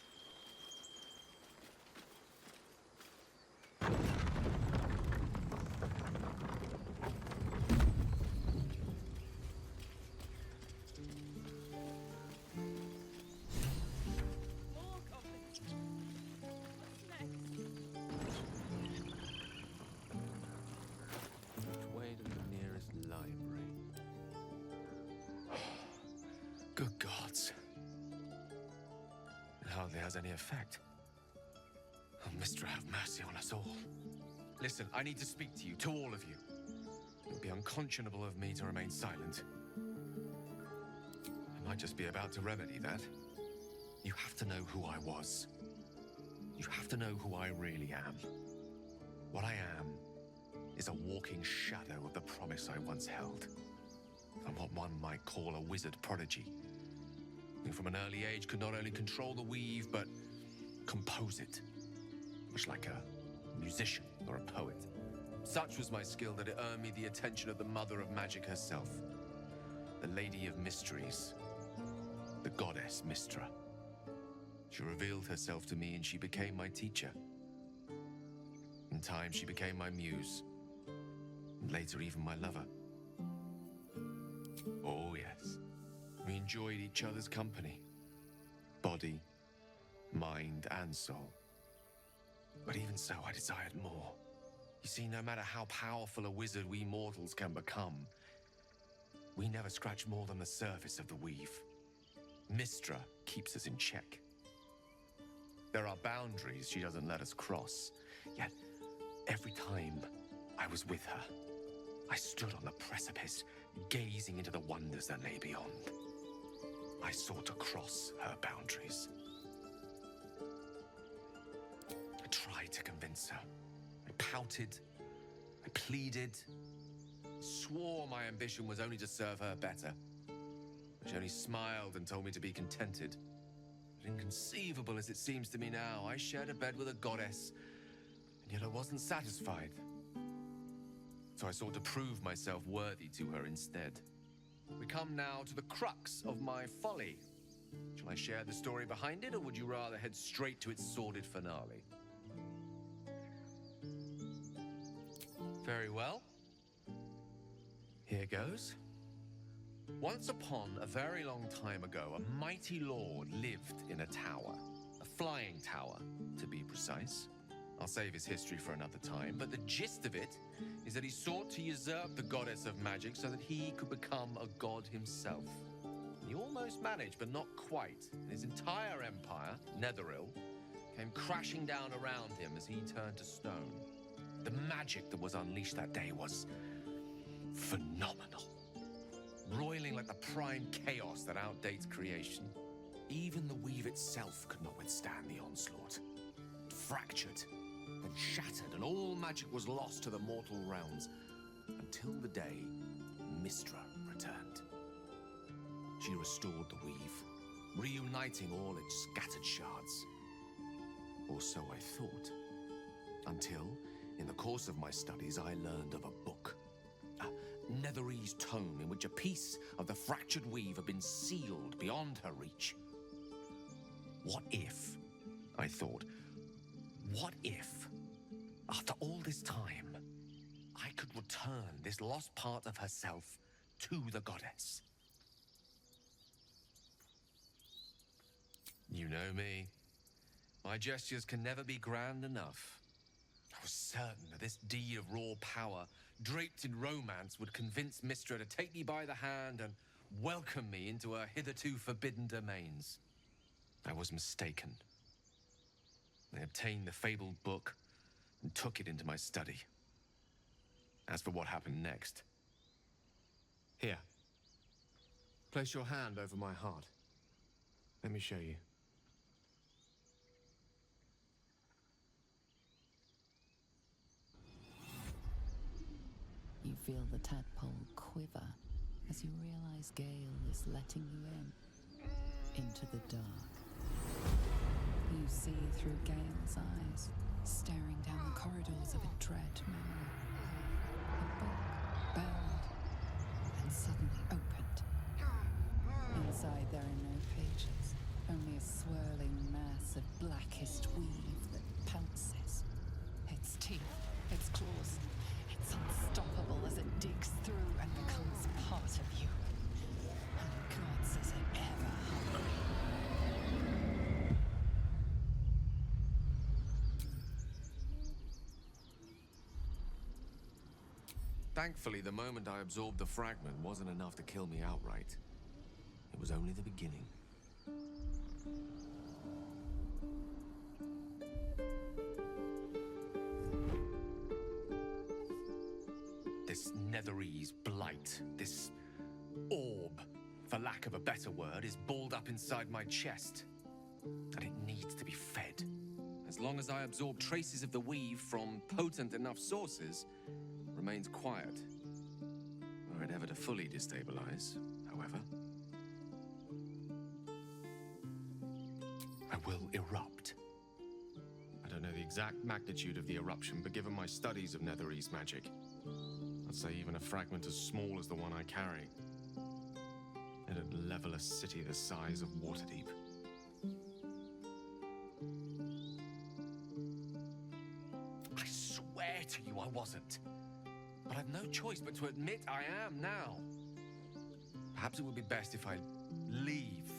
Which way to the nearest library? Good gods. It hardly has any effect. Oh, Mister, have mercy on us all. Listen, I need to speak to you, to all of you. It would be unconscionable of me to remain silent. I might just be about to remedy that. You have to know who I was. You have to know who I really am. What I am is a walking shadow of the promise I once held. I'm what one might call a wizard prodigy, who from an early age could not only control the weave, but compose it, much like a musician or a poet. Such was my skill that it earned me the attention of the mother of magic herself, the Lady of Mysteries, the goddess Mystra. She revealed herself to me and she became my teacher. In time, she became my muse, and later even my lover. Oh, yes. We enjoyed each other's company. Body, mind, and soul. But even so, I desired more. You see, no matter how powerful a wizard we mortals can become, we never scratch more than the surface of the weave. Mystra keeps us in check. There are boundaries she doesn't let us cross, yet every time I was with her, I stood on the precipice, gazing into the wonders that lay beyond. I sought to cross her boundaries. I tried to convince her. I pouted, I pleaded, swore my ambition was only to serve her better. She only smiled and told me to be contented. But inconceivable as it seems to me now, I shared a bed with a goddess, and yet I wasn't satisfied. So I sought to prove myself worthy to her instead. We come now to the crux of my folly. Shall I share the story behind it, or would you rather head straight to its sordid finale? Very well. Here goes. Once upon a very long time ago, a mighty lord lived in a tower. A flying tower, to be precise. I'll save his history for another time, but the gist of it is that he sought to usurp the goddess of magic so that he could become a god himself. He almost managed, but not quite. His entire empire, Netheril, came crashing down around him as he turned to stone. The magic that was unleashed that day was phenomenal. Roiling like the prime chaos that outdates creation. Even the weave itself could not withstand the onslaught. It fractured and shattered, and all magic was lost to the mortal realms, until the day Mystra returned. She restored the weave, reuniting all its scattered shards. Or so I thought. Until, in the course of my studies, I learned of a book. A Netherese tome in which a piece of the fractured weave had been sealed beyond her reach. What if, I thought, what if, after all this time, I could return this lost part of herself to the goddess? You know me. My gestures can never be grand enough. I was certain that this deed of raw power, draped in romance, would convince Mystra to take me by the hand and welcome me into her hitherto forbidden domains. I was mistaken. I obtained the fabled book and took it into my study. As for what happened next... Here. Place your hand over my heart. Let me show you. You feel the tadpole quiver as you realize Gale is letting you into the dark. You see through Gale's eyes, staring down the corridors of a dread memory. A book bound and suddenly opened. Inside there are no pages, Only a swirling mass of blackest weave that pounces. Its teeth, its claws, it's unstoppable as it digs through and becomes part of you. And gods, is it ever hungry. Thankfully, the moment I absorbed the fragment wasn't enough to kill me outright. It was only the beginning. This Netherese blight, this orb, for lack of a better word, is balled up inside my chest. And it needs to be fed. As long as I absorb traces of the weave from potent enough sources, remains quiet. Were it ever to fully destabilize, however, I will erupt. I don't know the exact magnitude of the eruption, but given my studies of Netherese magic, I'd say even a fragment as small as the one I carry, it'd level a city the size of Waterdeep. I swear to you I wasn't. But I've no choice but to admit I am now. Perhaps it would be best if I leave,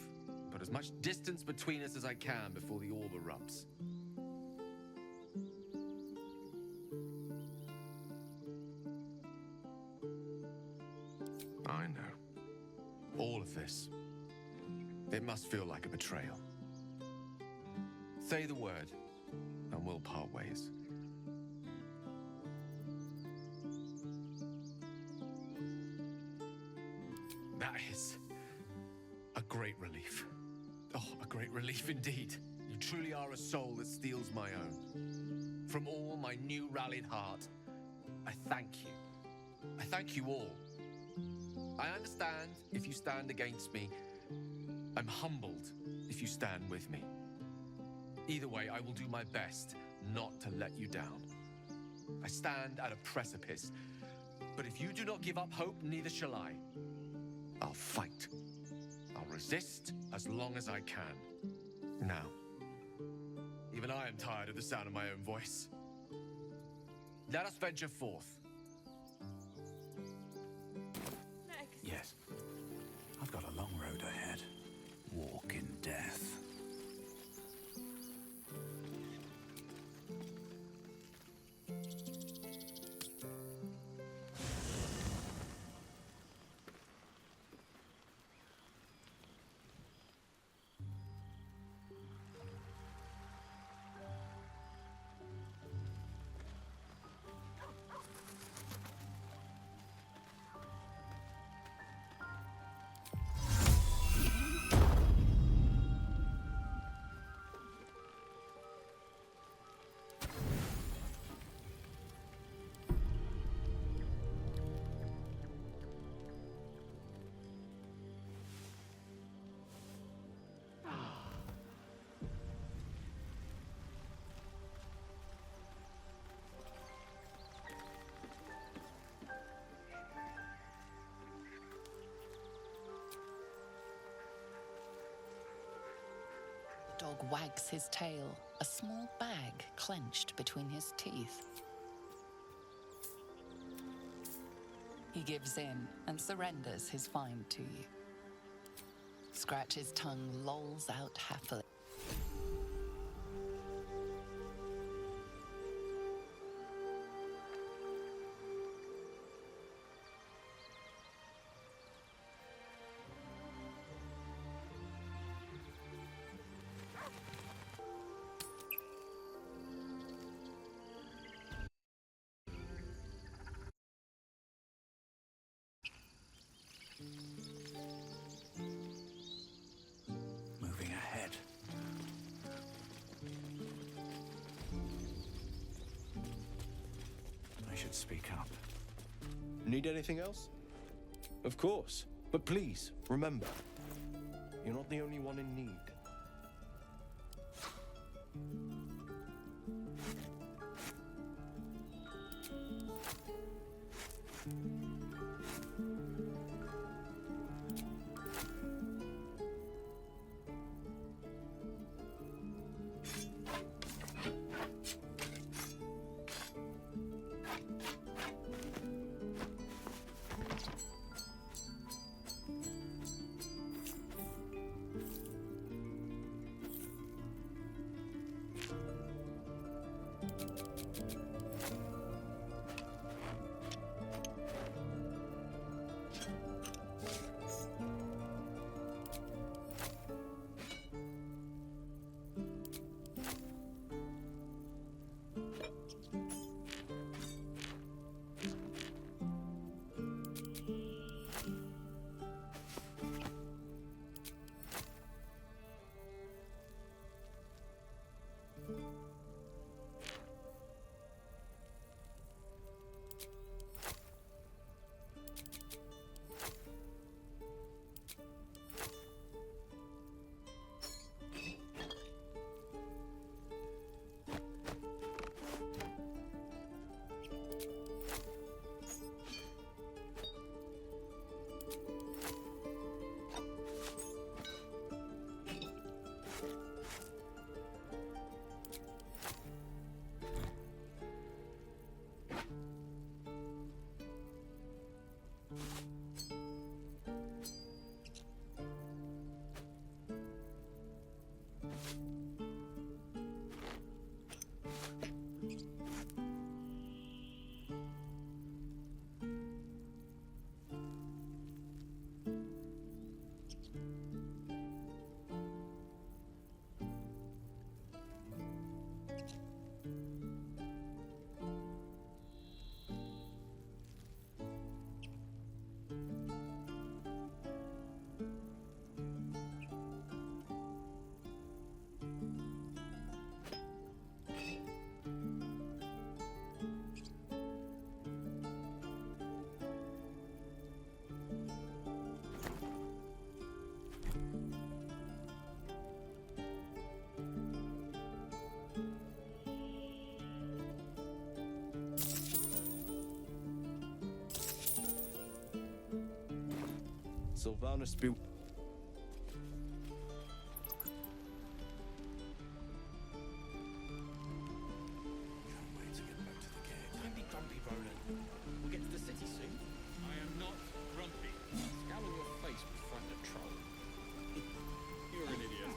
put as much distance between us as I can before the orb erupts. I know. All of this. It must feel like a betrayal. Say the word, and we'll part ways. That is a great relief. Oh, a great relief indeed. You truly are a soul that steals my own. From all my new rallied heart, I thank you. I thank you all. I understand if you stand against me. I'm humbled if you stand with me. Either way, I will do my best not to let you down. I stand at a precipice, but if you do not give up hope, neither shall I. I'll fight. I'll resist as long as I can. Now, even I am tired of the sound of my own voice. Let us venture forth. Yes. I've got a long road ahead. Walk in death. Dog wags his tail, a small bag clenched between his teeth. He gives in and surrenders his find to you. Scratch's tongue lolls out happily. Moving ahead. I should speak up. Need anything else? Of course. But please, remember, you're not the only one in need. Sylvanus be... Don't be grumpy, Roland. We'll get to the city soon. I am not grumpy. Scowl on your face would frighten a troll. You're an idiot.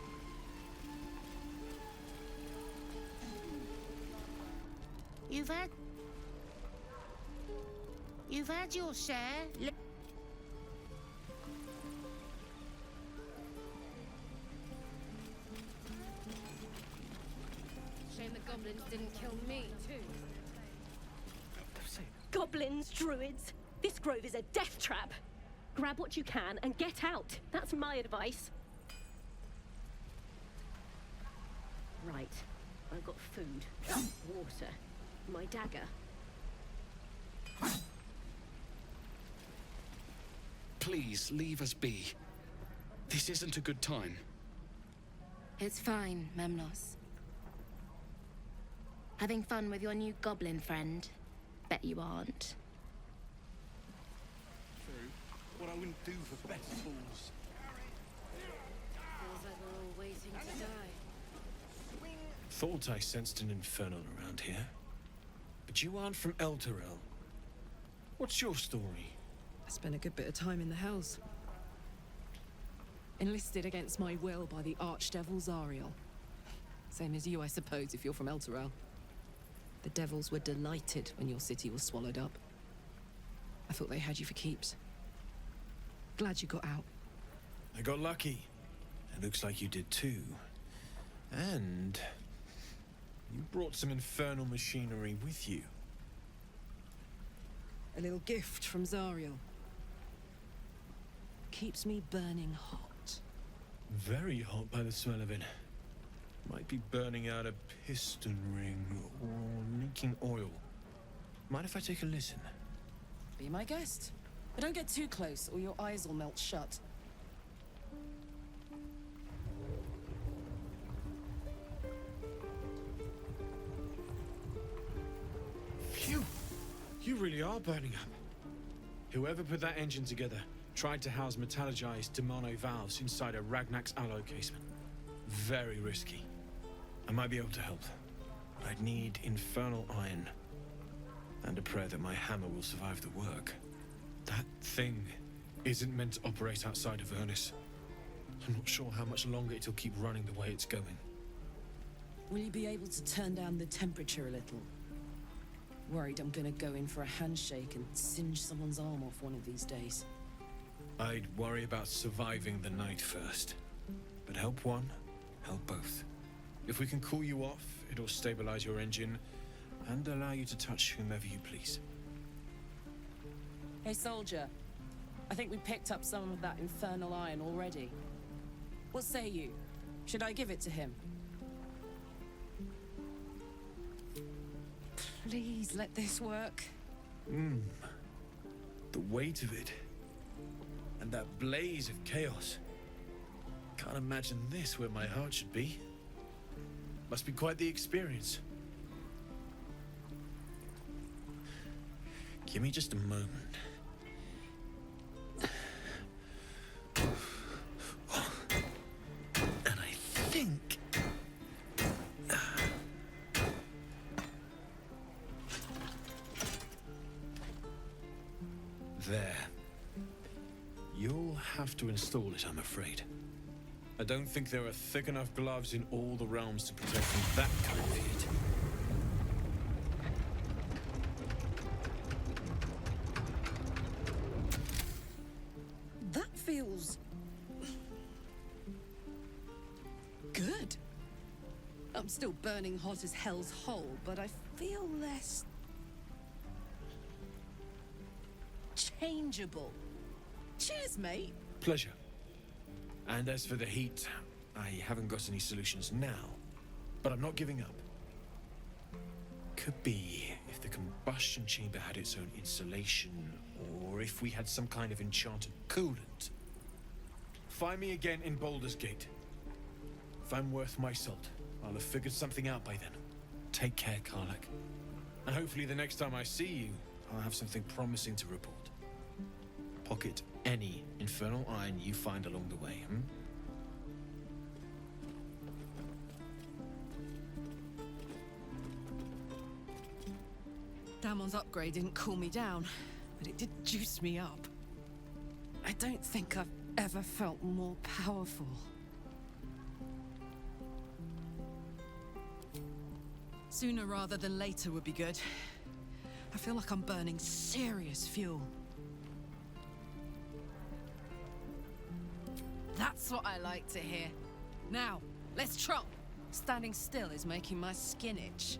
You've had your share. Shame the goblins didn't kill me, too. Goblins, druids. This grove is a death trap. Grab what you can and get out. That's my advice. Right. I've got food, water, my dagger. Please, leave us be. This isn't a good time. It's fine, Memnos. Having fun with your new goblin friend? Bet you aren't. True. What I wouldn't do for better fools. Feels like we're all waiting to die. Thought I sensed an infernal around here. But you aren't from Elturel. What's your story? I spent a good bit of time in the Hells. Enlisted against my will by the Archdevil Zariel. Same as you, I suppose, if you're from Elturel. The devils were delighted when your city was swallowed up. I thought they had you for keeps. Glad you got out. I got lucky. It looks like you did too. And you brought some infernal machinery with you. A little gift from Zariel. Keeps me burning hot. Very hot by the smell of it. Might be burning out a piston ring or leaking oil. Mind if I take a listen? Be my guest. But don't get too close or your eyes will melt shut. Phew! You really are burning up. Whoever put that engine together tried to house metallurgized Demano valves inside a Ragnak's alloy casement. Very risky. I might be able to help. I'd need infernal iron. And a prayer that my hammer will survive the work. That thing isn't meant to operate outside of Ernest. I'm not sure how much longer it'll keep running the way it's going. Will you be able to turn down the temperature a little? Worried I'm gonna go in for a handshake and singe someone's arm off one of these days. I'd worry about surviving the night first. But help one, help both. If we can cool you off, it'll stabilize your engine and allow you to touch whomever you please. Hey, soldier. I think we picked up some of that infernal iron already. What say you? Should I give it to him? Please let this work. The weight of it. And that blaze of chaos. Can't imagine this where my heart should be. Must be quite the experience. Give me just a moment. And I think... There. You'll have to install it, I'm afraid. I don't think there are thick enough gloves in all the realms to protect from that kind of heat. That feels... good. I'm still burning hot as hell's hole, but I feel less... changeable. Cheers, mate. Pleasure. And as for the heat, I haven't got any solutions now, but I'm not giving up. Could be if the combustion chamber had its own insulation, or if we had some kind of enchanted coolant. Find me again in Baldurs Gate. If I'm worth my salt, I'll have figured something out by then. Take care, Karlach. And hopefully the next time I see you, I'll have something promising to report. Pocket any infernal iron you find along the way, Damon's upgrade didn't cool me down, but it did juice me up. I don't think I've ever felt more powerful. Sooner rather than later would be good. I feel like I'm burning serious fuel. That's what I like to hear. Now, let's trot. Standing still is making my skin itch.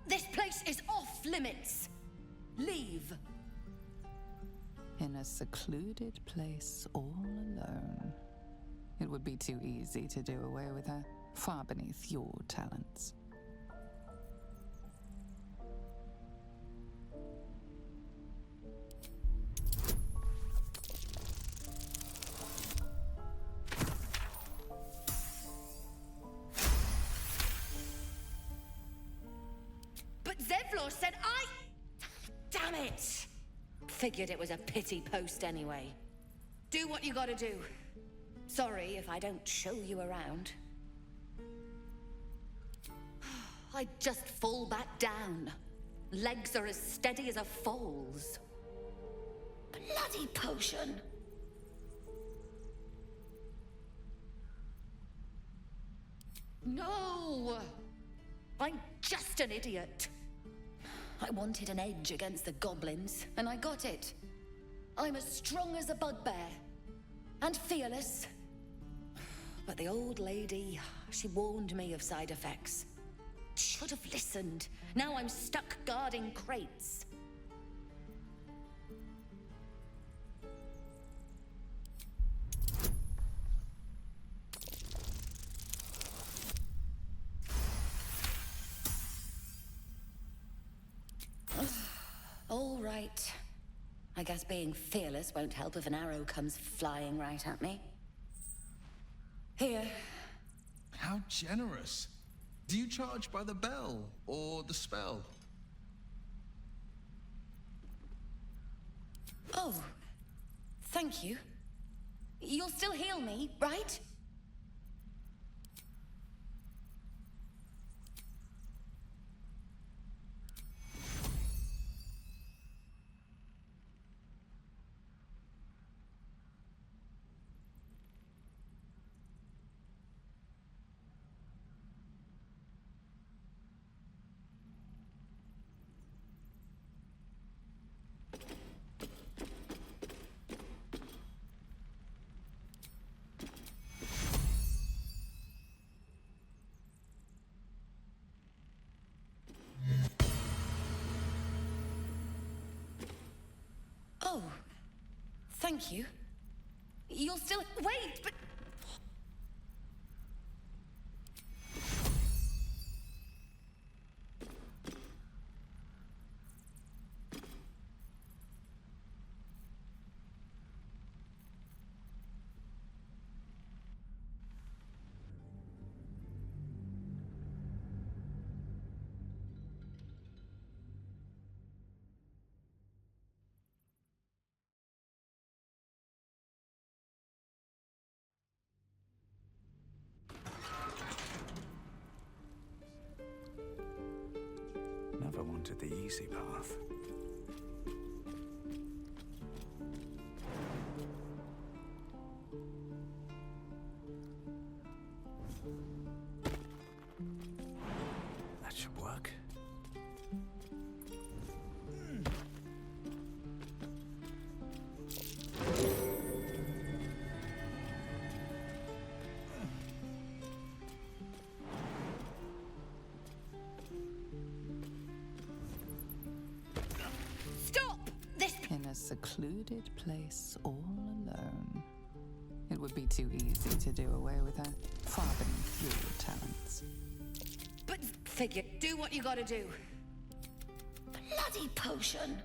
This place is off limits. Leave. In a secluded place all alone. It would be too easy to do away with her, far beneath your talents. Said damn it! Figured it was a pity post anyway. Do what you gotta do. Sorry if I don't show you around. I just fall back down. Legs are as steady as a foal's. Bloody potion! No! I'm just an idiot. I wanted an edge against the goblins, and I got it. I'm as strong as a bugbear. And fearless. But the old lady, she warned me of side effects. Should have listened. Now I'm stuck guarding crates. All right. I guess being fearless won't help if an arrow comes flying right at me. Here. How generous. Do you charge by the bell or the spell? Oh, thank you. You'll still heal me, right? Oh, thank you. You'll still... Wait, but easy path. That should work. Stop! This. In a secluded place all alone. It would be too easy to do away with her. Far beneath your talents. But figure, do what you gotta do. Bloody potion.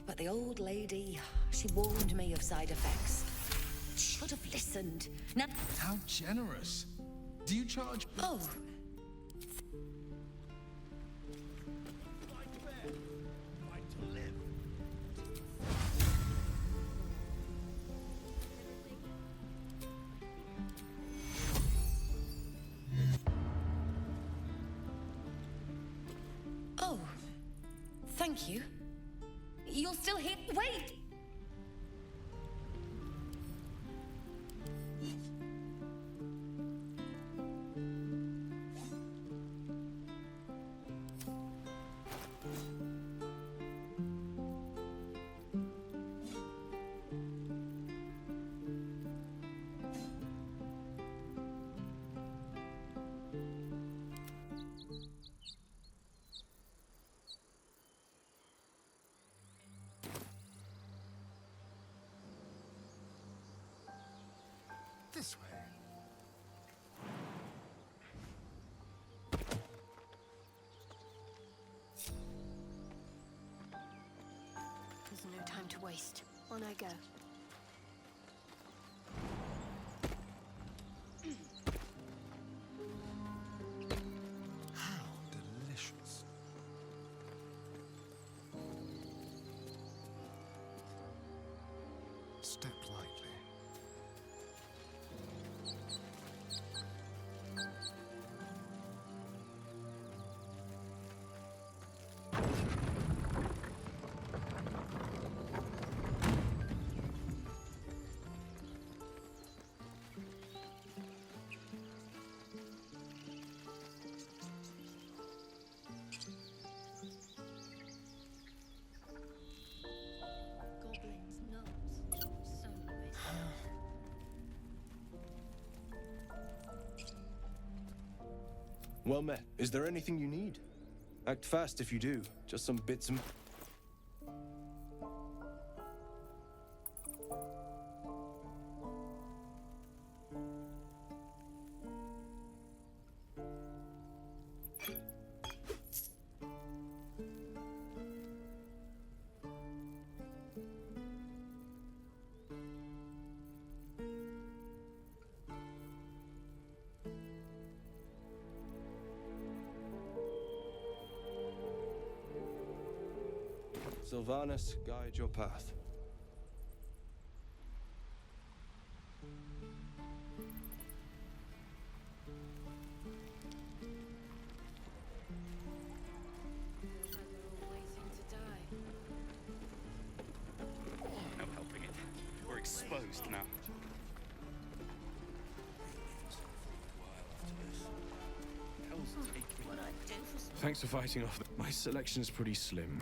But the old lady, she warned me of side effects. Should have listened. Now. How generous. Do you charge? Oh. Oh. Thank you. You're still here. Wait! This way. There's no time to waste. On I go. How delicious. Step lightly. Well met. Is there anything you need? Act fast if you do. Just some bits and... Sylvanas, guide your path. No helping it. We're exposed now. Thanks for fighting off. My selection's pretty slim.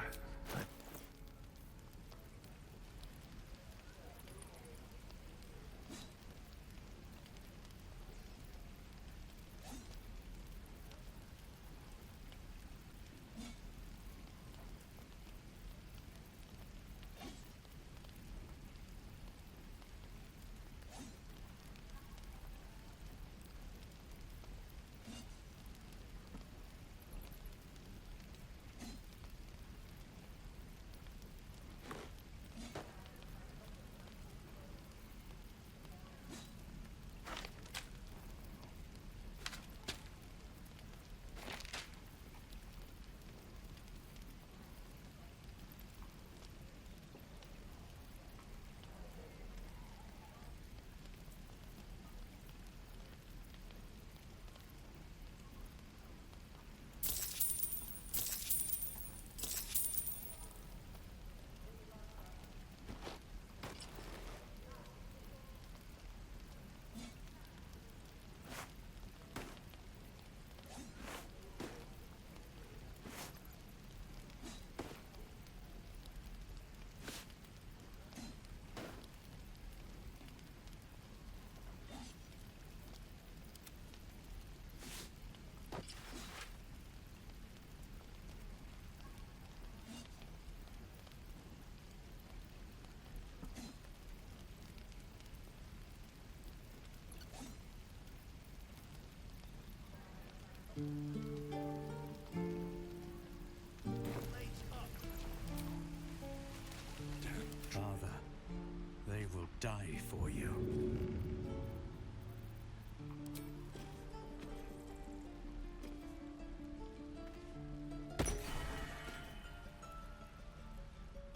die for you.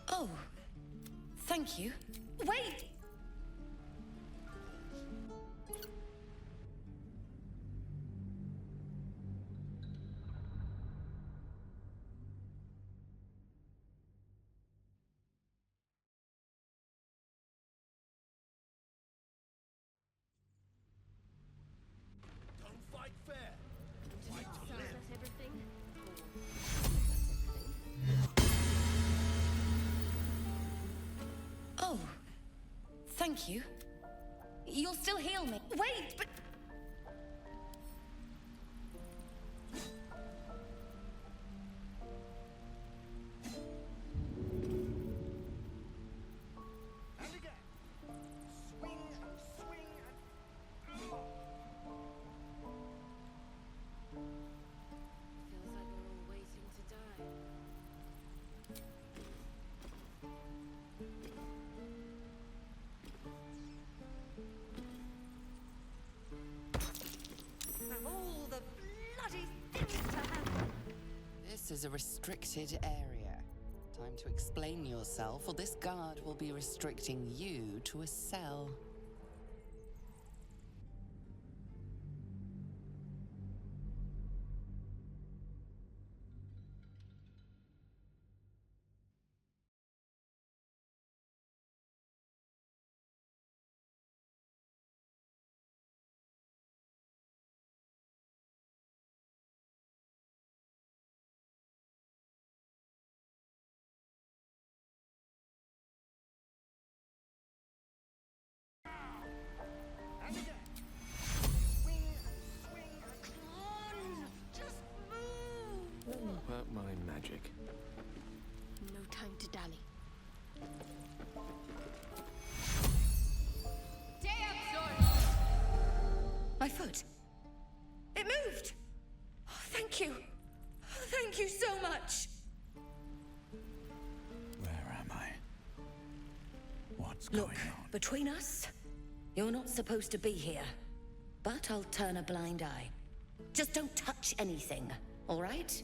Oh, thank you. Wait! Don't fight fair. Fight to live. That's everything. Oh, thank you. You'll still heal me. Wait, but... And again. Swing and swing and... Feels like we're all waiting to die. Of all the bloody things to happen. This is a restricted area. Time to explain yourself, or this guard will be restricting you to a cell. And again. Swing and swing and... Come on! Just move! Work my magic. No time to dally. My foot. It moved! Oh, thank you. Thank you so much. Where am I? What's Look, going on? between us, you're not supposed to be here. But I'll turn a blind eye. Just don't touch anything, all right?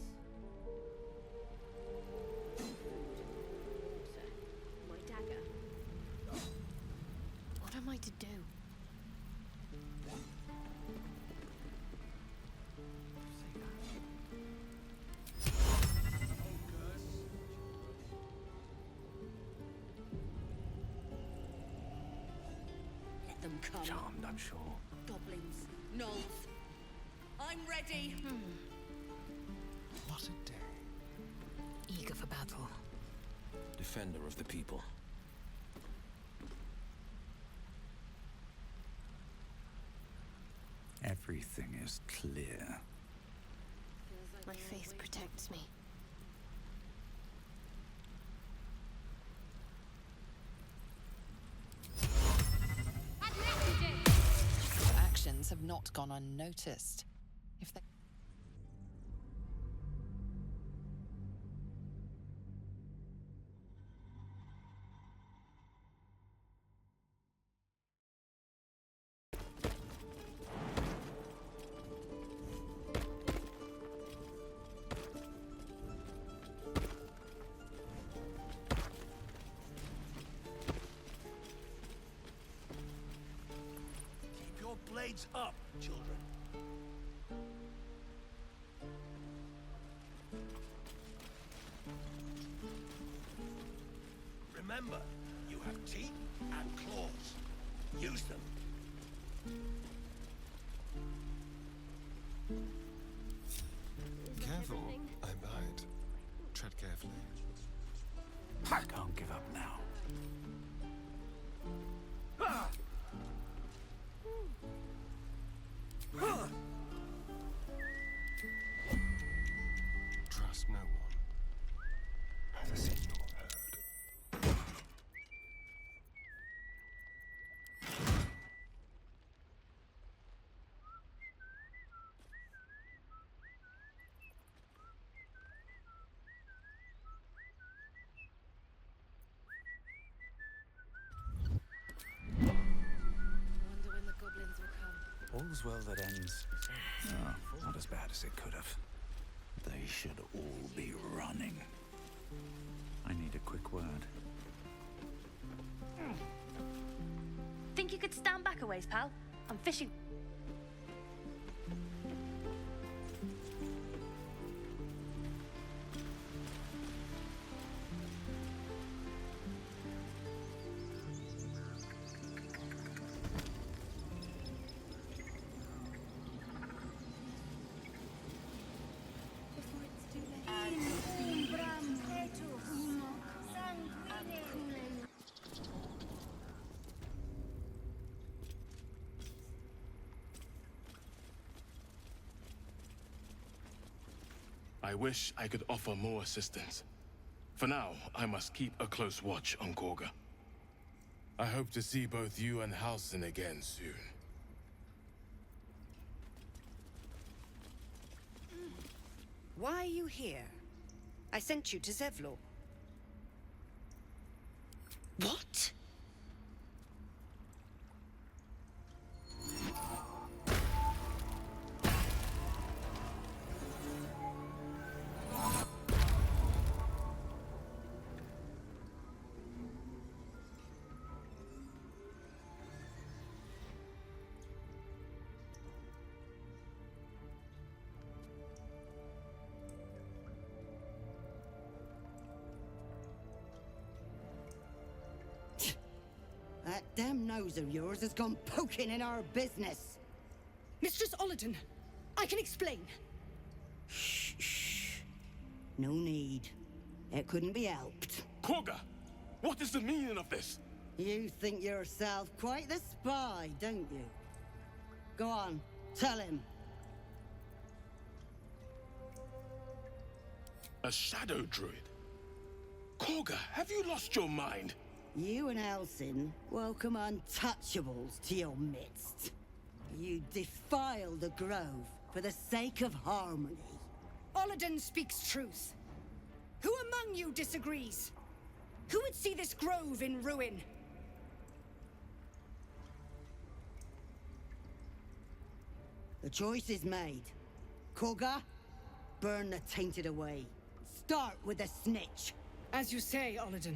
My dagger. What am I to do? Let them come. Charmed, I'm sure. Goblins, gnolls. I'm ready. What a day. Eager for battle. Defender of the people. Everything is clear. My faith protects me. Your actions have not gone unnoticed. If they... Keep your blades up, children. Remember, you have teeth and claws. Use them. Careful. I'm behind. Tread carefully. I can't give up now. Trust no one. Has a signal heard. All's well that ends. Oh, not as bad as it could have. They should all be running. I need a quick word. Think you could stand back a ways, pal? I'm fishing. I wish I could offer more assistance. For now, I must keep a close watch on Korga. I hope to see both you and Halsin again soon. Why are you here? I sent you to Zevlor. What? That damn nose of yours has gone poking in our business. Mistress Olladin, I can explain. Shh. No need. It couldn't be helped. Korga! What is the meaning of this? You think yourself quite the spy, don't you? Go on, tell him. A shadow druid? Korga, have you lost your mind? You and Halsin welcome untouchables to your midst. You defile the grove for the sake of harmony. Olladin speaks truth. Who among you disagrees? Who would see this grove in ruin? The choice is made. Korga, burn the tainted away. Start with the snitch. As you say, Olladin.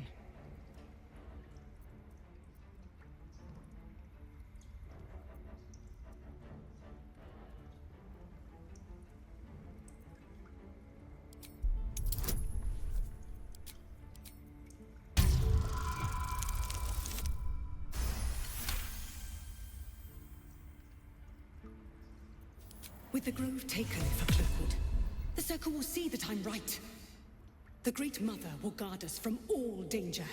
With the grove taken for Cloakwood, the Circle will see that I'm right. The Great Mother will guard us from all danger.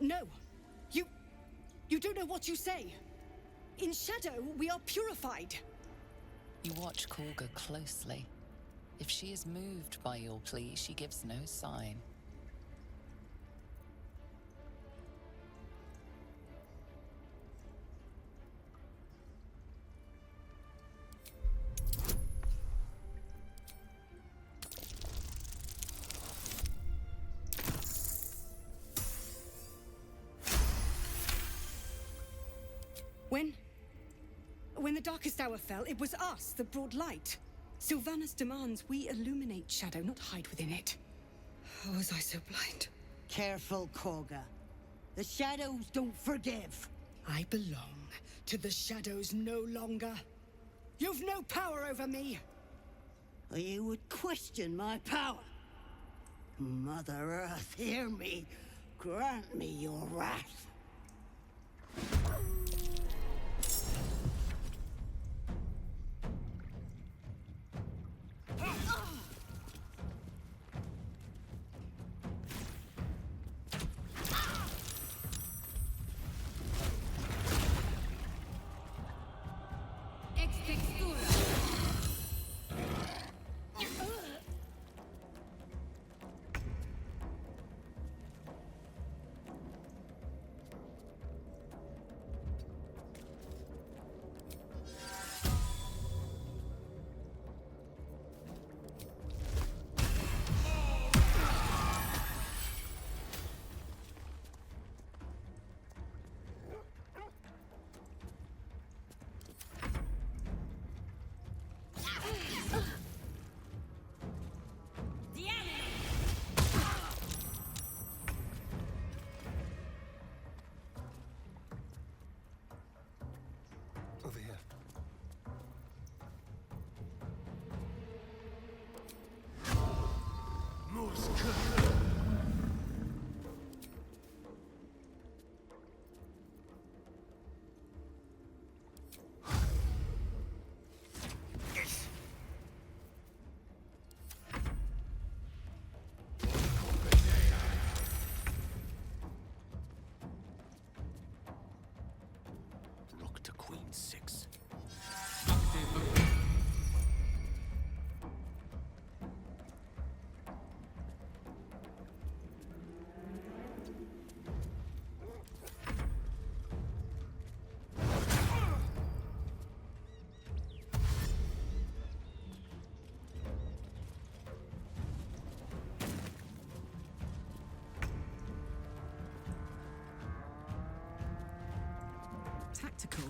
No! You don't know what you say. In shadow, we are purified. You watch Korga closely. If she is moved by your plea, she gives no sign. When the darkest hour fell, it was us that brought light. Sylvanas demands we illuminate shadow, not hide within it. How was I so blind? Careful, Korga. The shadows don't forgive. I belong to the shadows no longer. You've no power over me. You would question my power. Mother Earth, hear me. Grant me your wrath. Rook to queen 6. Tactical.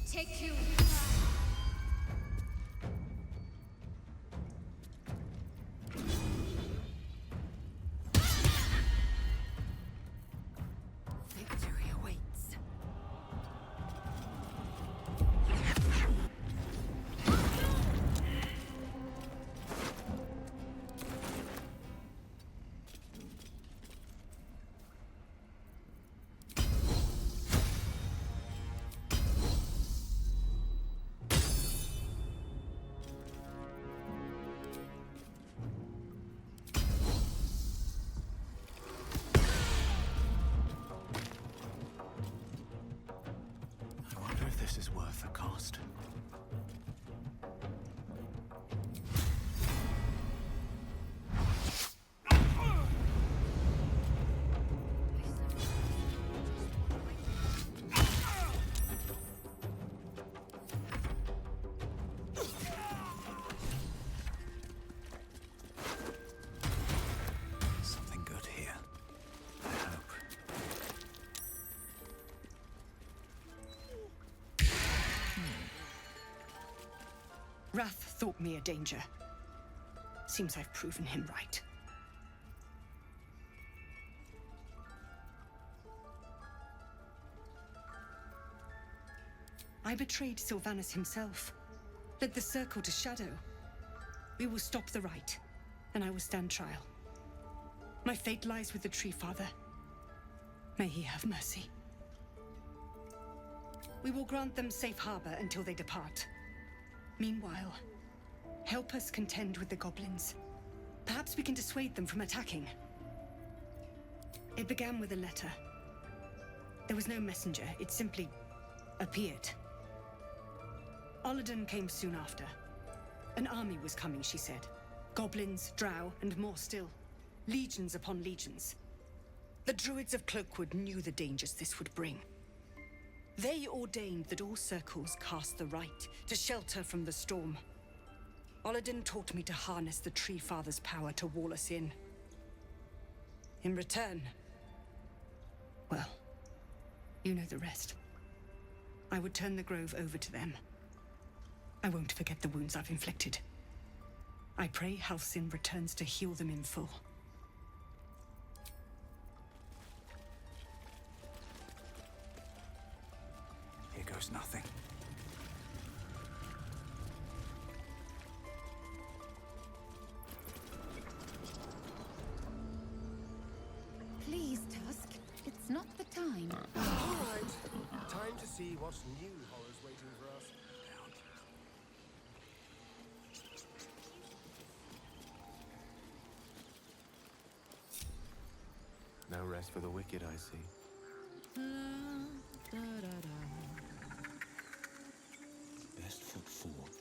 Take you. Victory awaits. I wonder if this is worth the cost. Something good here. I hope. Wrath thought me a danger. Seems I've proven him right. I betrayed Sylvanus himself, led the Circle to Shadow. We will stop the Rite, and I will stand trial. My fate lies with the Tree Father. May he have mercy. We will grant them safe harbor until they depart. Meanwhile, help us contend with the goblins. Perhaps we can dissuade them from attacking. It began with a letter. There was no messenger, it simply appeared. Paladin came soon after. An army was coming, she said. Goblins, drow, and more still. Legions upon legions. The druids of Cloakwood knew the dangers this would bring. They ordained that all circles cast the Rite to shelter from the storm. Paladin taught me to harness the Tree Father's power to wall us in. In return, well, you know the rest. I would turn the grove over to them. I won't forget the wounds I've inflicted. I pray Halcyon returns to heal them in full. Here goes nothing. Please, Tusk. It's not the time. All right. Time to see what new horrors waiting for us. No rest for the wicked, I see. Best foot forward.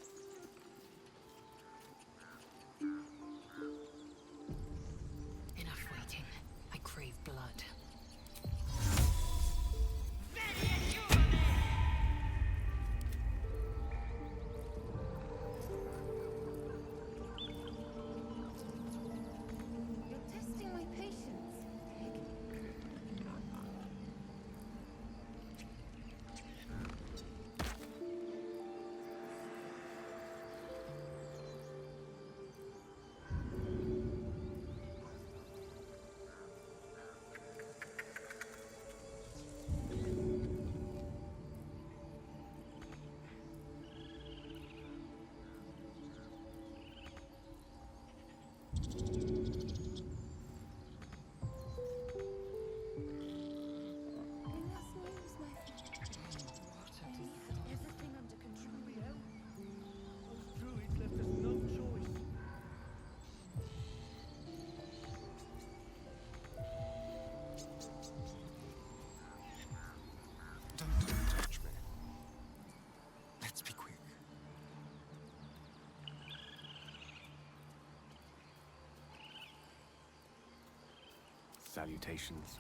Salutations.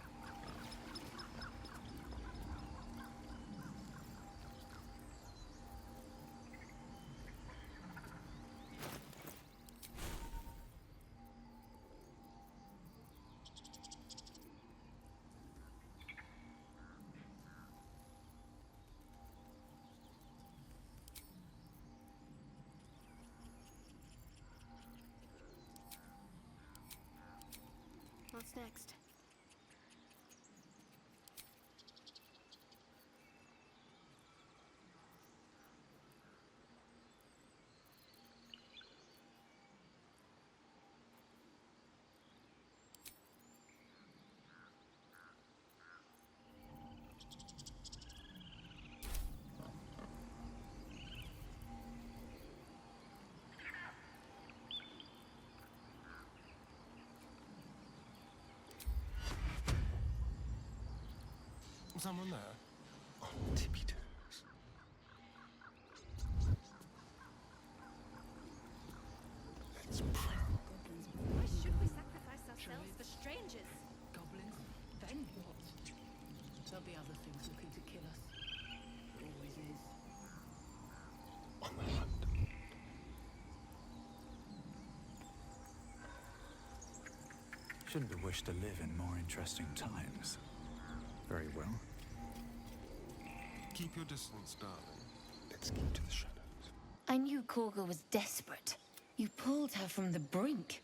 What's next? Someone there? On tippy toes. Let's prowl. Why should we sacrifice ourselves for strangers? Goblins? Then what? There'll be other things looking to kill us. There always is. On the hunt. Shouldn't have wished to live in more interesting times. Very well. Keep your distance, darling. Let's keep to the shadows. I knew Korga was desperate. You pulled her from the brink.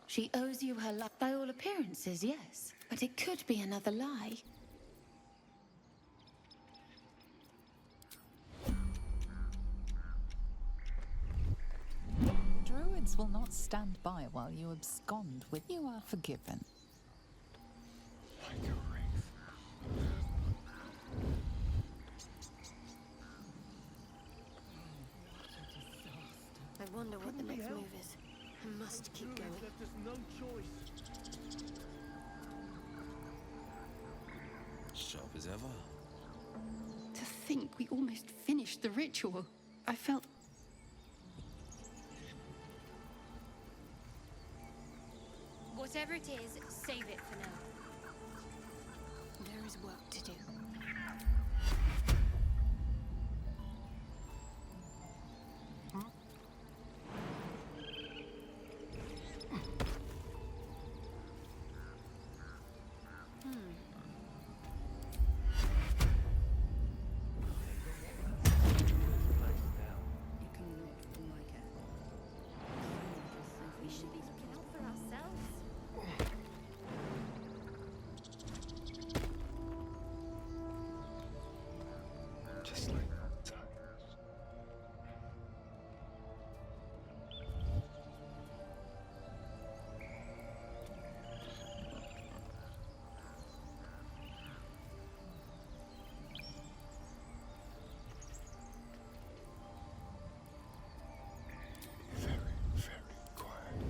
She owes you her life. By all appearances, yes. But it could be another lie. Druids will not stand by while you abscond with. You are forgiven. Like a wraith. I wonder what the next move is. I must keep going. Left us no choice. Sharp as ever. To think we almost finished the ritual. I felt... Whatever it is, save it for now. There is work to do. We should be looking out for ourselves. Just like that time. Very, very quiet.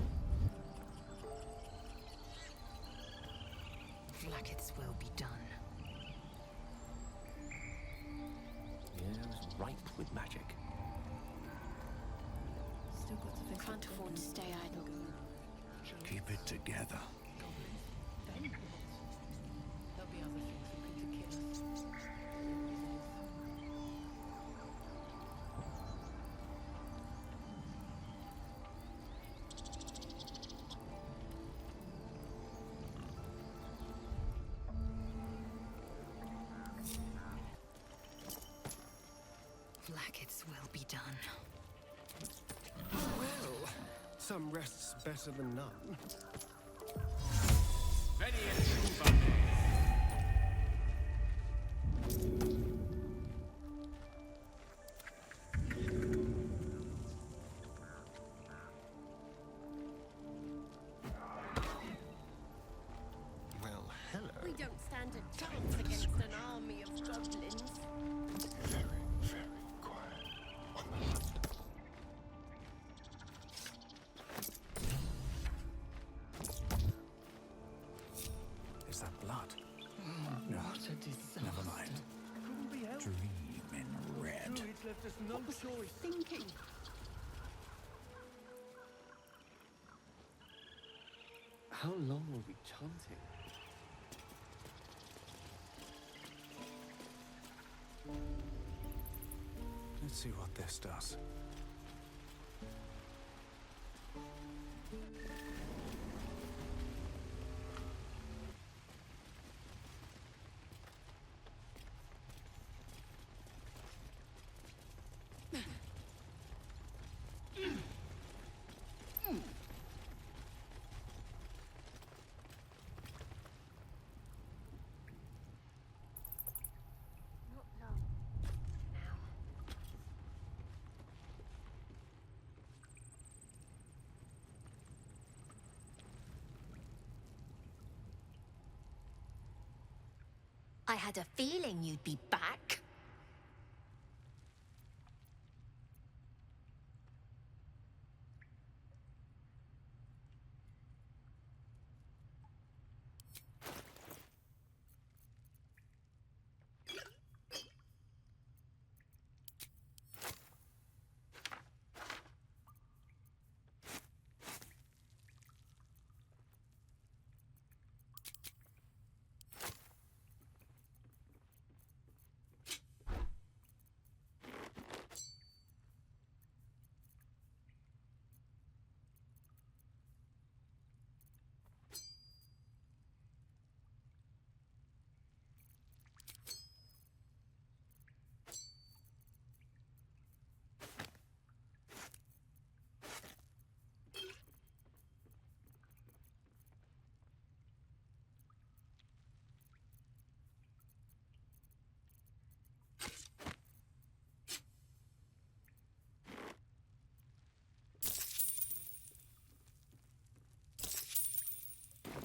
Like its will be done. The air is ripe with magic. Still got to fix. Can't afford to stay idle. Keep it together. Then what? There'll be other things looking to kill us. Like its will be done. Well, some rest's better than none. Ready and true, Well, hello. We don't stand a chance against an army of goblins. Very, very quiet. On the hunt. Is that blood? No. What a disaster. Never mind. Couldn't be helped. Dream in red. Druids left us no choice. Thinking. How long were we chanting? Let's see what this does. I had a feeling you'd be back.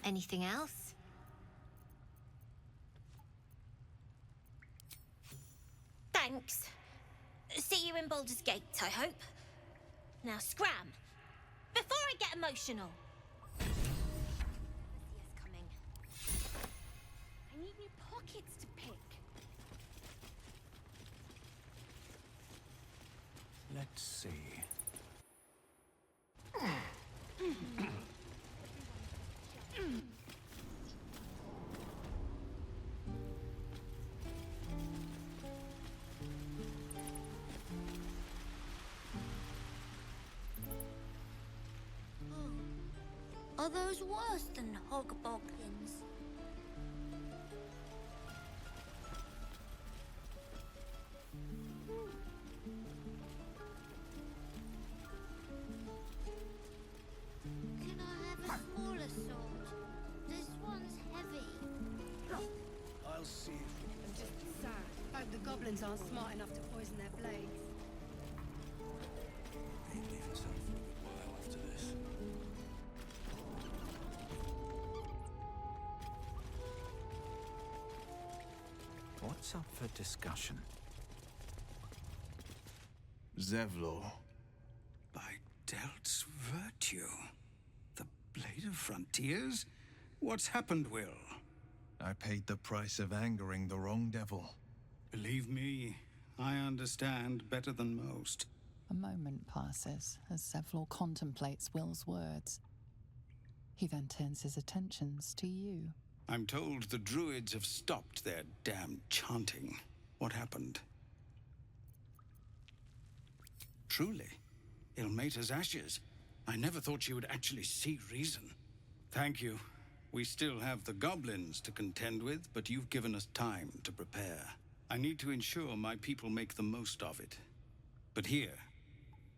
Anything else? Thanks. See you in Baldur's Gate, I hope. Now scram! Before I get emotional! Yes, coming. I need new pockets to pick. Let's see. Are those worse than hogboglins? Can I have a smaller sword? This one's heavy. I'll see if we can. I'm just sad. Hope the goblins aren't smart enough to poison their blades. Ain't leaving some for a good while after this. What's up for discussion? Zevlor. By Delt's virtue. The Blade of Frontiers? What's happened, Will? I paid the price of angering the wrong devil. Believe me, I understand better than most. A moment passes as Zevlor contemplates Will's words. He then turns his attentions to you. I'm told the druids have stopped their damn chanting. What happened? Truly, Ilmater's ashes. I never thought she would actually see reason. Thank you. We still have the goblins to contend with, but you've given us time to prepare. I need to ensure my people make the most of it. But here,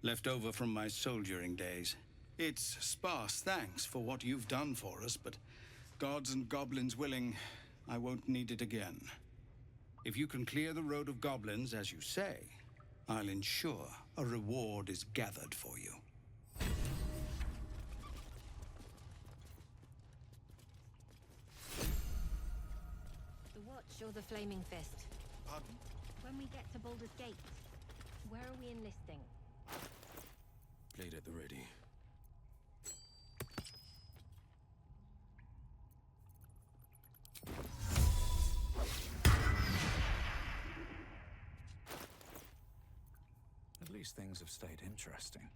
left over from my soldiering days, it's sparse thanks for what you've done for us, but gods and goblins willing, I won't need it again. If you can clear the road of goblins, as you say, I'll ensure a reward is gathered for you. The Watch or the Flaming Fist? Pardon? When we get to Baldur's Gate, where are we enlisting? Blade at the ready. At least things have stayed interesting.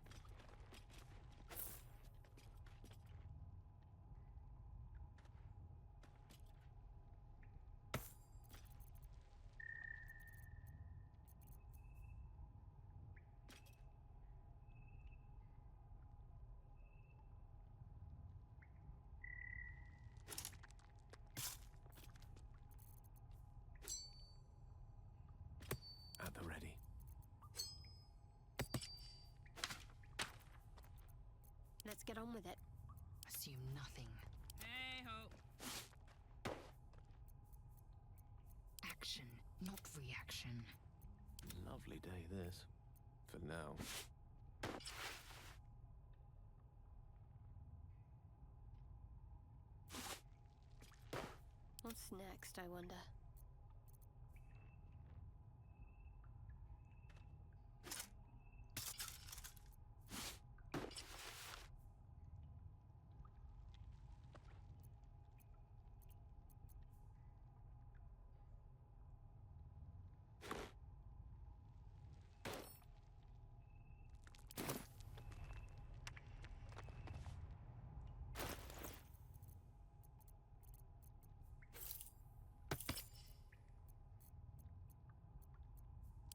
on with it. Assume nothing. Hey ho. Action, not reaction. Lovely day, this. For now. What's next, I wonder?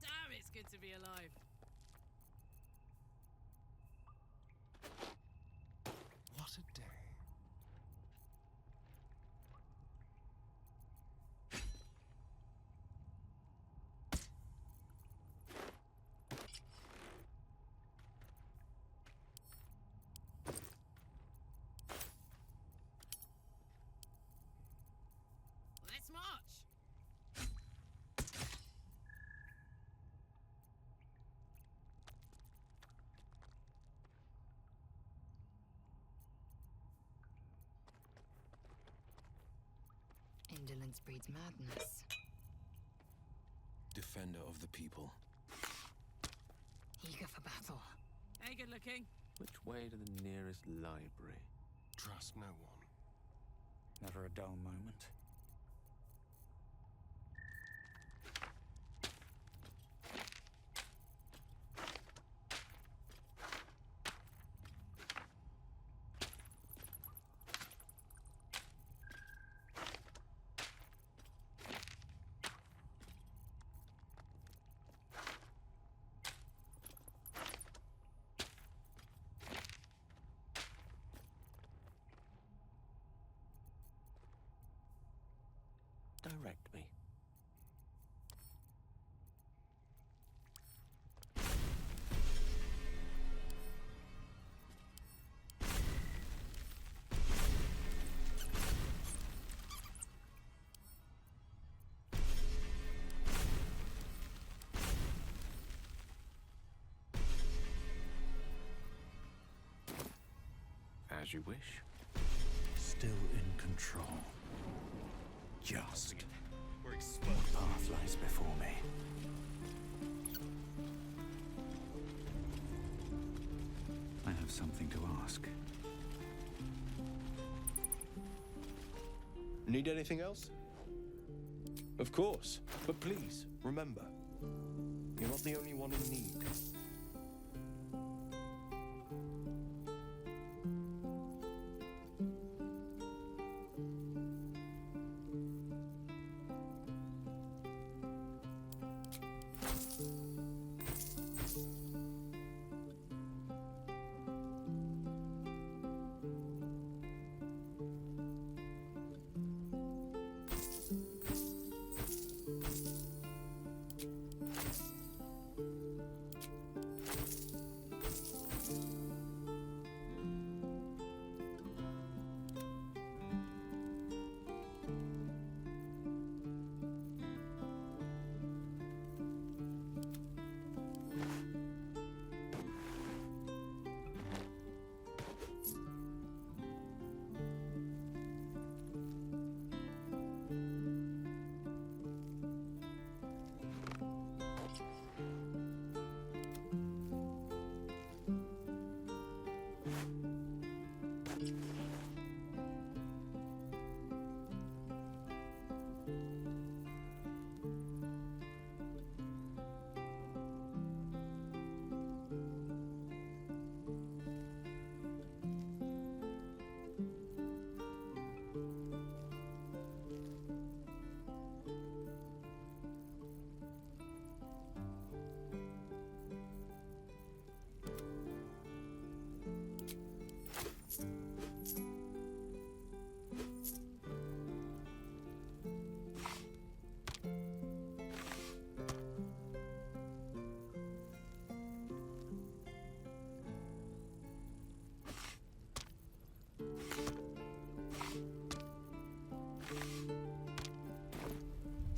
Damn, it's good to be alive. What a day. Let's march. Indolence breeds madness. Defender of the people. Eager for battle. Hey, good looking. Which way to the nearest library? Trust no one. Never a dull moment. Direct me. As you wish. Still in control. Just. What path lies before me? I have something to ask. Need anything else? Of course, but please, remember, you're not the only one in need.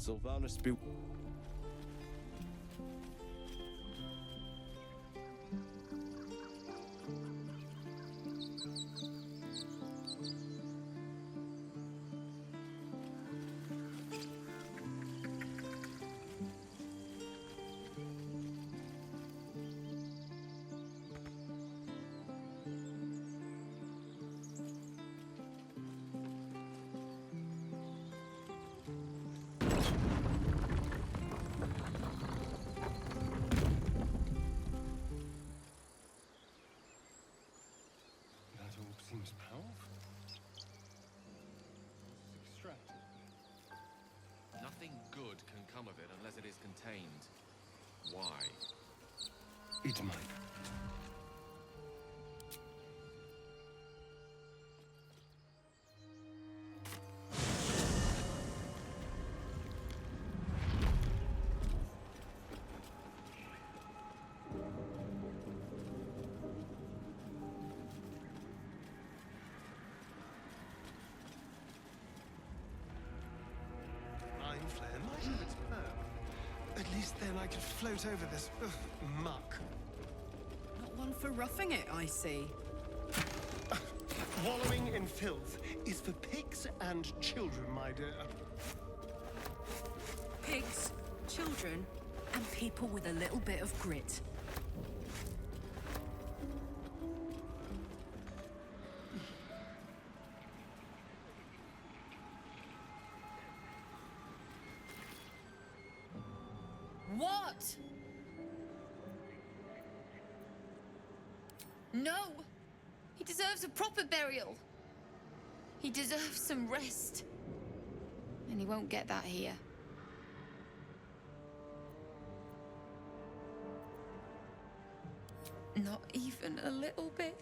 Sylvanas be... Seems powerful. Extracted. Nothing good can come of it unless it is contained. Why? It might. Flare might have its perk. At least then I could float over this muck. Not one for roughing it, I see. Wallowing in filth is for pigs and children, my dear. Pigs, children, and people with a little bit of grit. What? No! He deserves a proper burial. He deserves some rest. And he won't get that here. Not even a little bit.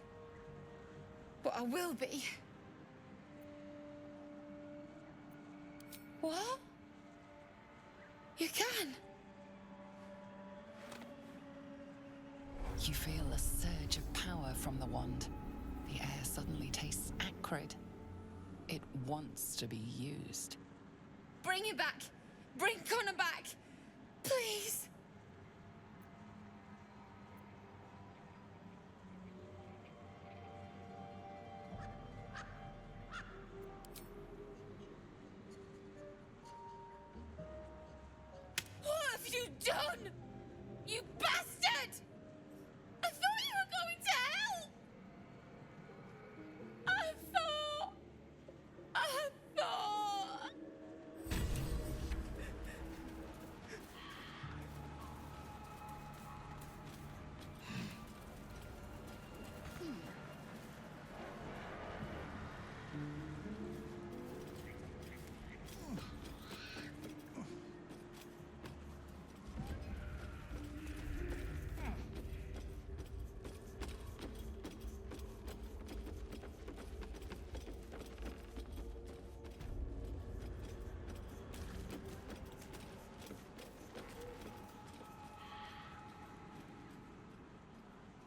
But I will be. What? You can? You feel a surge of power from the wand. The air suddenly tastes acrid. It wants to be used. Bring it back! Bring Connor back! Please! What have you done? You bastard! I thought you were going to hell! I thought...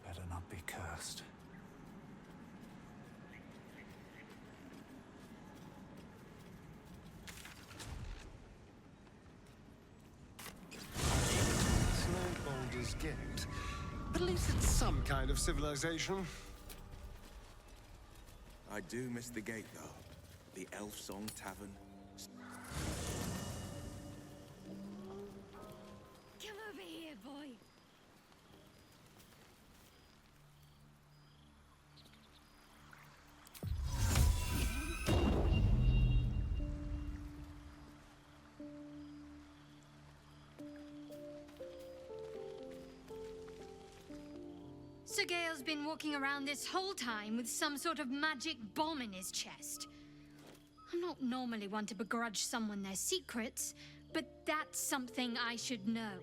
Better not be cursed. It's no Baldurs Gate. But at least it's some kind of civilization. I do miss the gate, though. The Elf Song Tavern. Come over here, boy. Sir Gale's been walking around this whole time with some sort of magic bomb in his chest. I'm not normally one to begrudge someone their secrets, but that's something I should know.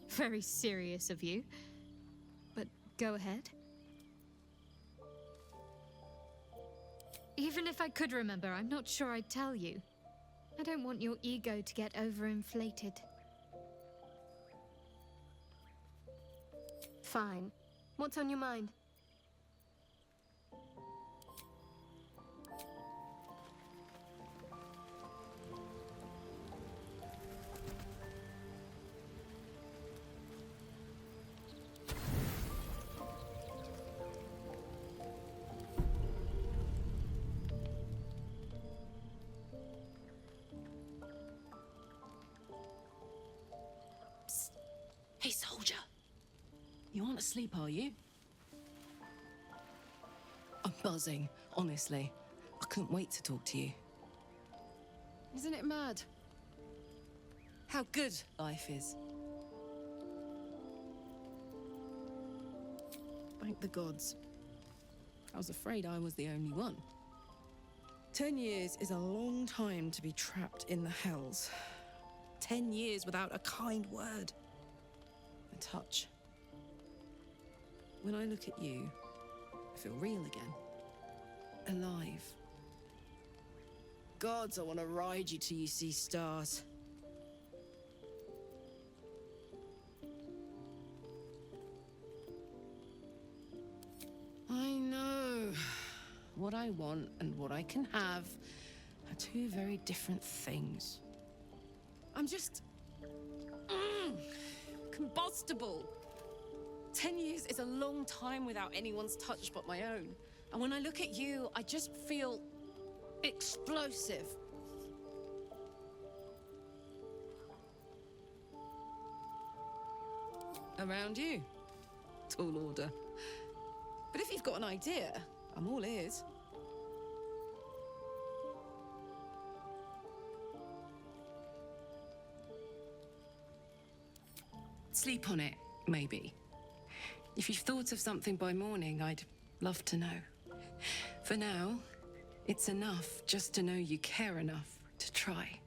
Very serious of you. But go ahead. Even if I could remember, I'm not sure I'd tell you. I don't want your ego to get overinflated. Fine. What's on your mind? asleep, are you? I'm buzzing, honestly. I couldn't wait to talk to you. Isn't it mad? How good life is. Thank the gods. I was afraid I was the only one. 10 years is a long time to be trapped in the hells. 10 years without a kind word. A touch. When I look at you, I feel real again. Alive. Gods, I want to ride you till you see stars. I know. What I want and what I can have are two very different things. I'm just... combustible. 10 years is a long time without anyone's touch but my own. And when I look at you, I just feel... explosive. Around you. Tall order. But if you've got an idea, I'm all ears. Sleep on it, maybe. If you've thought of something by morning, I'd love to know. For now, it's enough just to know you care enough to try.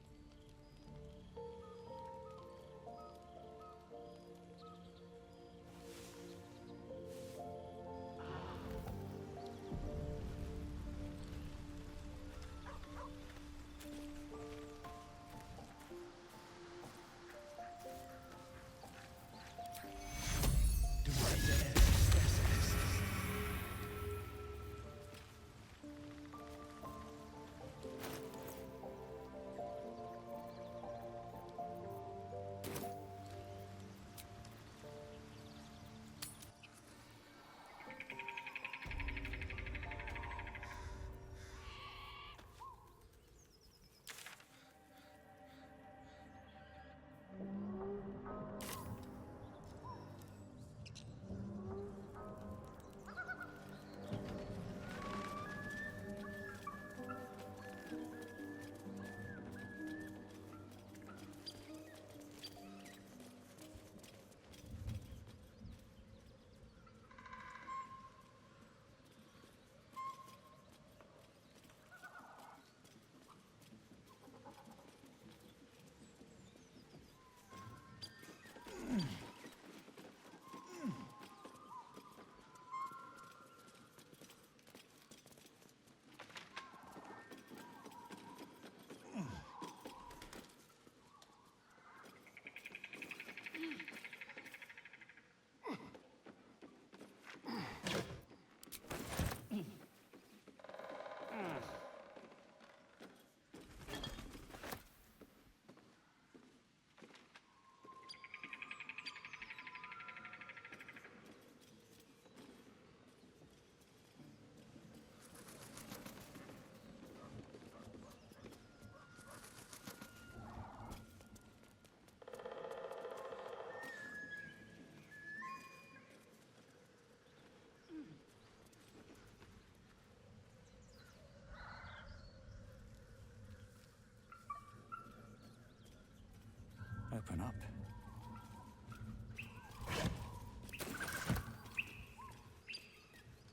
Open up.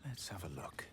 Let's have a look.